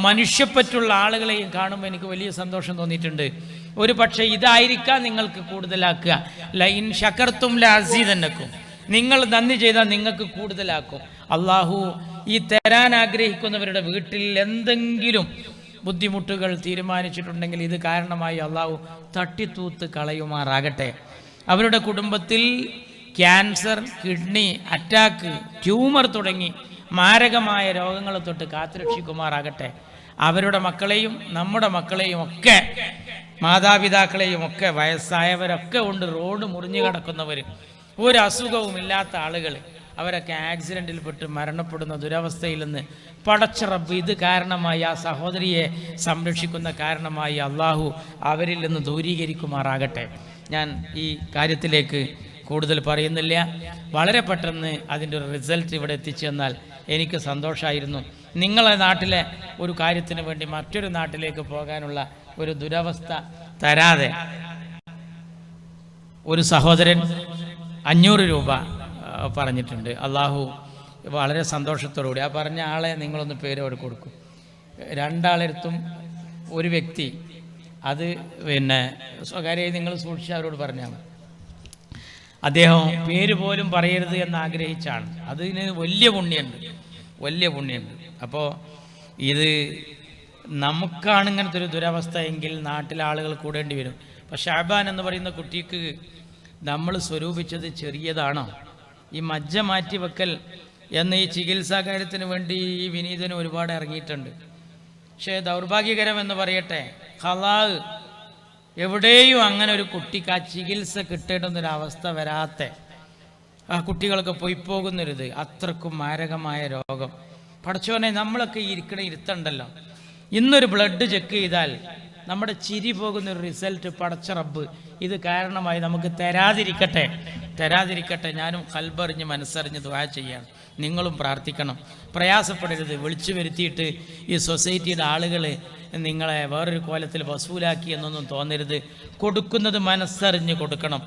മനുഷ്യപ്പറ്റുള്ള ആളുകളെയും കാണുമ്പോൾ എനിക്ക് വലിയ സന്തോഷം തോന്നിയിട്ടുണ്ട്. ഒരു പക്ഷേ ഇതായിരിക്കാം നിങ്ങൾക്ക് കൂടുതലാക്കുക. ലൈൻ ശകർത്തും ലഅസീദന്നക്കും, നിങ്ങൾ നന്ദി ചെയ്താൽ നിങ്ങൾക്ക് കൂടുതലാക്കും. അള്ളാഹു ഈ തരാൻ ആഗ്രഹിക്കുന്നവരുടെ വീട്ടിൽ എന്തെങ്കിലും ബുദ്ധിമുട്ടുകൾ തീരുമാനിച്ചിട്ടുണ്ടെങ്കിൽ ഇത് കാരണമായി അള്ളാഹു തട്ടിത്തൂത്ത് കളയുമാറാകട്ടെ. അവരുടെ കുടുംബത്തിൽ ക്യാൻസർ, കിഡ്നി, അറ്റാക്ക്, ട്യൂമർ തുടങ്ങി മാരകമായ രോഗങ്ങളെ തൊട്ട് കാത്തുരക്ഷിക്കുമാറാകട്ടെ. അവരുടെ മക്കളെയും നമ്മുടെ മക്കളെയും ഒക്കെ, മാതാപിതാക്കളെയും ഒക്കെ, വയസ്സായവരൊക്കെ ഉണ്ട്, റോഡ് മുറിഞ്ഞു കിടക്കുന്നവർ, ഒരു അസുഖവുമില്ലാത്ത ആളുകൾ, അവരൊക്കെ ആക്സിഡൻറ്റിൽപ്പെട്ട് മരണപ്പെടുന്ന ദുരവസ്ഥയിൽ നിന്ന് പടച്ച റബ്ബ് ഇത് കാരണമായി, ആ സഹോദരിയെ സംരക്ഷിക്കുന്ന കാരണമായി അള്ളാഹു അവരിൽ നിന്ന് ദൂരീകരിക്കുമാറാകട്ടെ. ഞാൻ ഈ കാര്യത്തിലേക്ക് കൂടുതൽ പറയുന്നില്ല. വളരെ പെട്ടെന്ന് അതിൻ്റെ ഒരു റിസൾട്ട് ഇവിടെ എത്തിച്ചു തന്നാൽ എനിക്ക് സന്തോഷമായിരുന്നു. നിങ്ങളെ നാട്ടിലെ ഒരു കാര്യത്തിന് വേണ്ടി മറ്റൊരു നാട്ടിലേക്ക് പോകാനുള്ള ഒരു ദുരവസ്ഥ തരാതെ ഒരു സഹോദരൻ 500 രൂപ പറഞ്ഞിട്ടുണ്ട്. അള്ളാഹു വളരെ സന്തോഷത്തോടുകൂടി ആ പറഞ്ഞ ആളെ നിങ്ങളൊന്ന് പേരോട് കൊടുക്കും. രണ്ടാളെടുത്തും ഒരു വ്യക്തി അത് പിന്നെ സ്വകാര്യമായി നിങ്ങൾ സൂക്ഷിച്ച് അവരോട് പറഞ്ഞാൽ മതി. അദ്ദേഹം പേര് പോലും പറയരുത് എന്ന് ആഗ്രഹിച്ചാണ്. അതിന് വലിയ പുണ്യമുണ്ട്. അപ്പോൾ ഇത് നമുക്കാണ് ഇങ്ങനത്തെ ഒരു ദുരവസ്ഥ എങ്കിൽ നാട്ടിലെ ആളുകൾ കൂടേണ്ടി വരും. അപ്പോൾ ഷാബാൻ എന്ന് പറയുന്ന കുട്ടിക്ക് നമ്മൾ സ്വരൂപിച്ചത് ചെറിയതാണോ? ഈ മജ്ജ മാറ്റി വെക്കൽ എന്ന ഈ ചികിത്സാ കാര്യത്തിന് വേണ്ടി ഈ വിനീതന് ഒരുപാട് ഇറങ്ങിയിട്ടുണ്ട്. പക്ഷേ ദൗർഭാഗ്യകരം എന്ന് പറയട്ടെ, ഖലാ എവിടെയും അങ്ങനെ ഒരു കുട്ടിക്ക് ആ ചികിത്സ കിട്ടേണ്ടുന്നൊരവസ്ഥ വരാത്ത ആ കുട്ടികളൊക്കെ പോയി പോകുന്നൊരിത്, അത്രക്കും മാരകമായ രോഗം. പടച്ചോനെ, നമ്മളൊക്കെ ഇരുത്തണ്ടല്ലോ. ഇന്നൊരു ബ്ലഡ് ചെക്ക് ചെയ്താൽ നമ്മുടെ ചിരി പോകുന്നൊരു റിസൾട്ട് പടച്ച റബ്ബ് ഇത് കാരണമായി നമുക്ക് തരാതിരിക്കട്ടെ. ഞാനും ഖൽബറിഞ്ഞ് മനസ്സറിഞ്ഞ് ദുആ ചെയ്യാണ്. നിങ്ങളും പ്രാർത്ഥിക്കണം. പ്രയാസപ്പെടരുത്. വിളിച്ചു വരുത്തിയിട്ട് ഈ സൊസൈറ്റിയുടെ ആളുകൾ നിങ്ങളെ വേറൊരു കോലത്തിൽ വസൂലാക്കി എന്നൊന്നും തോന്നരുത്. കൊടുക്കുന്നത് മനസ്സറിഞ്ഞ് കൊടുക്കണം.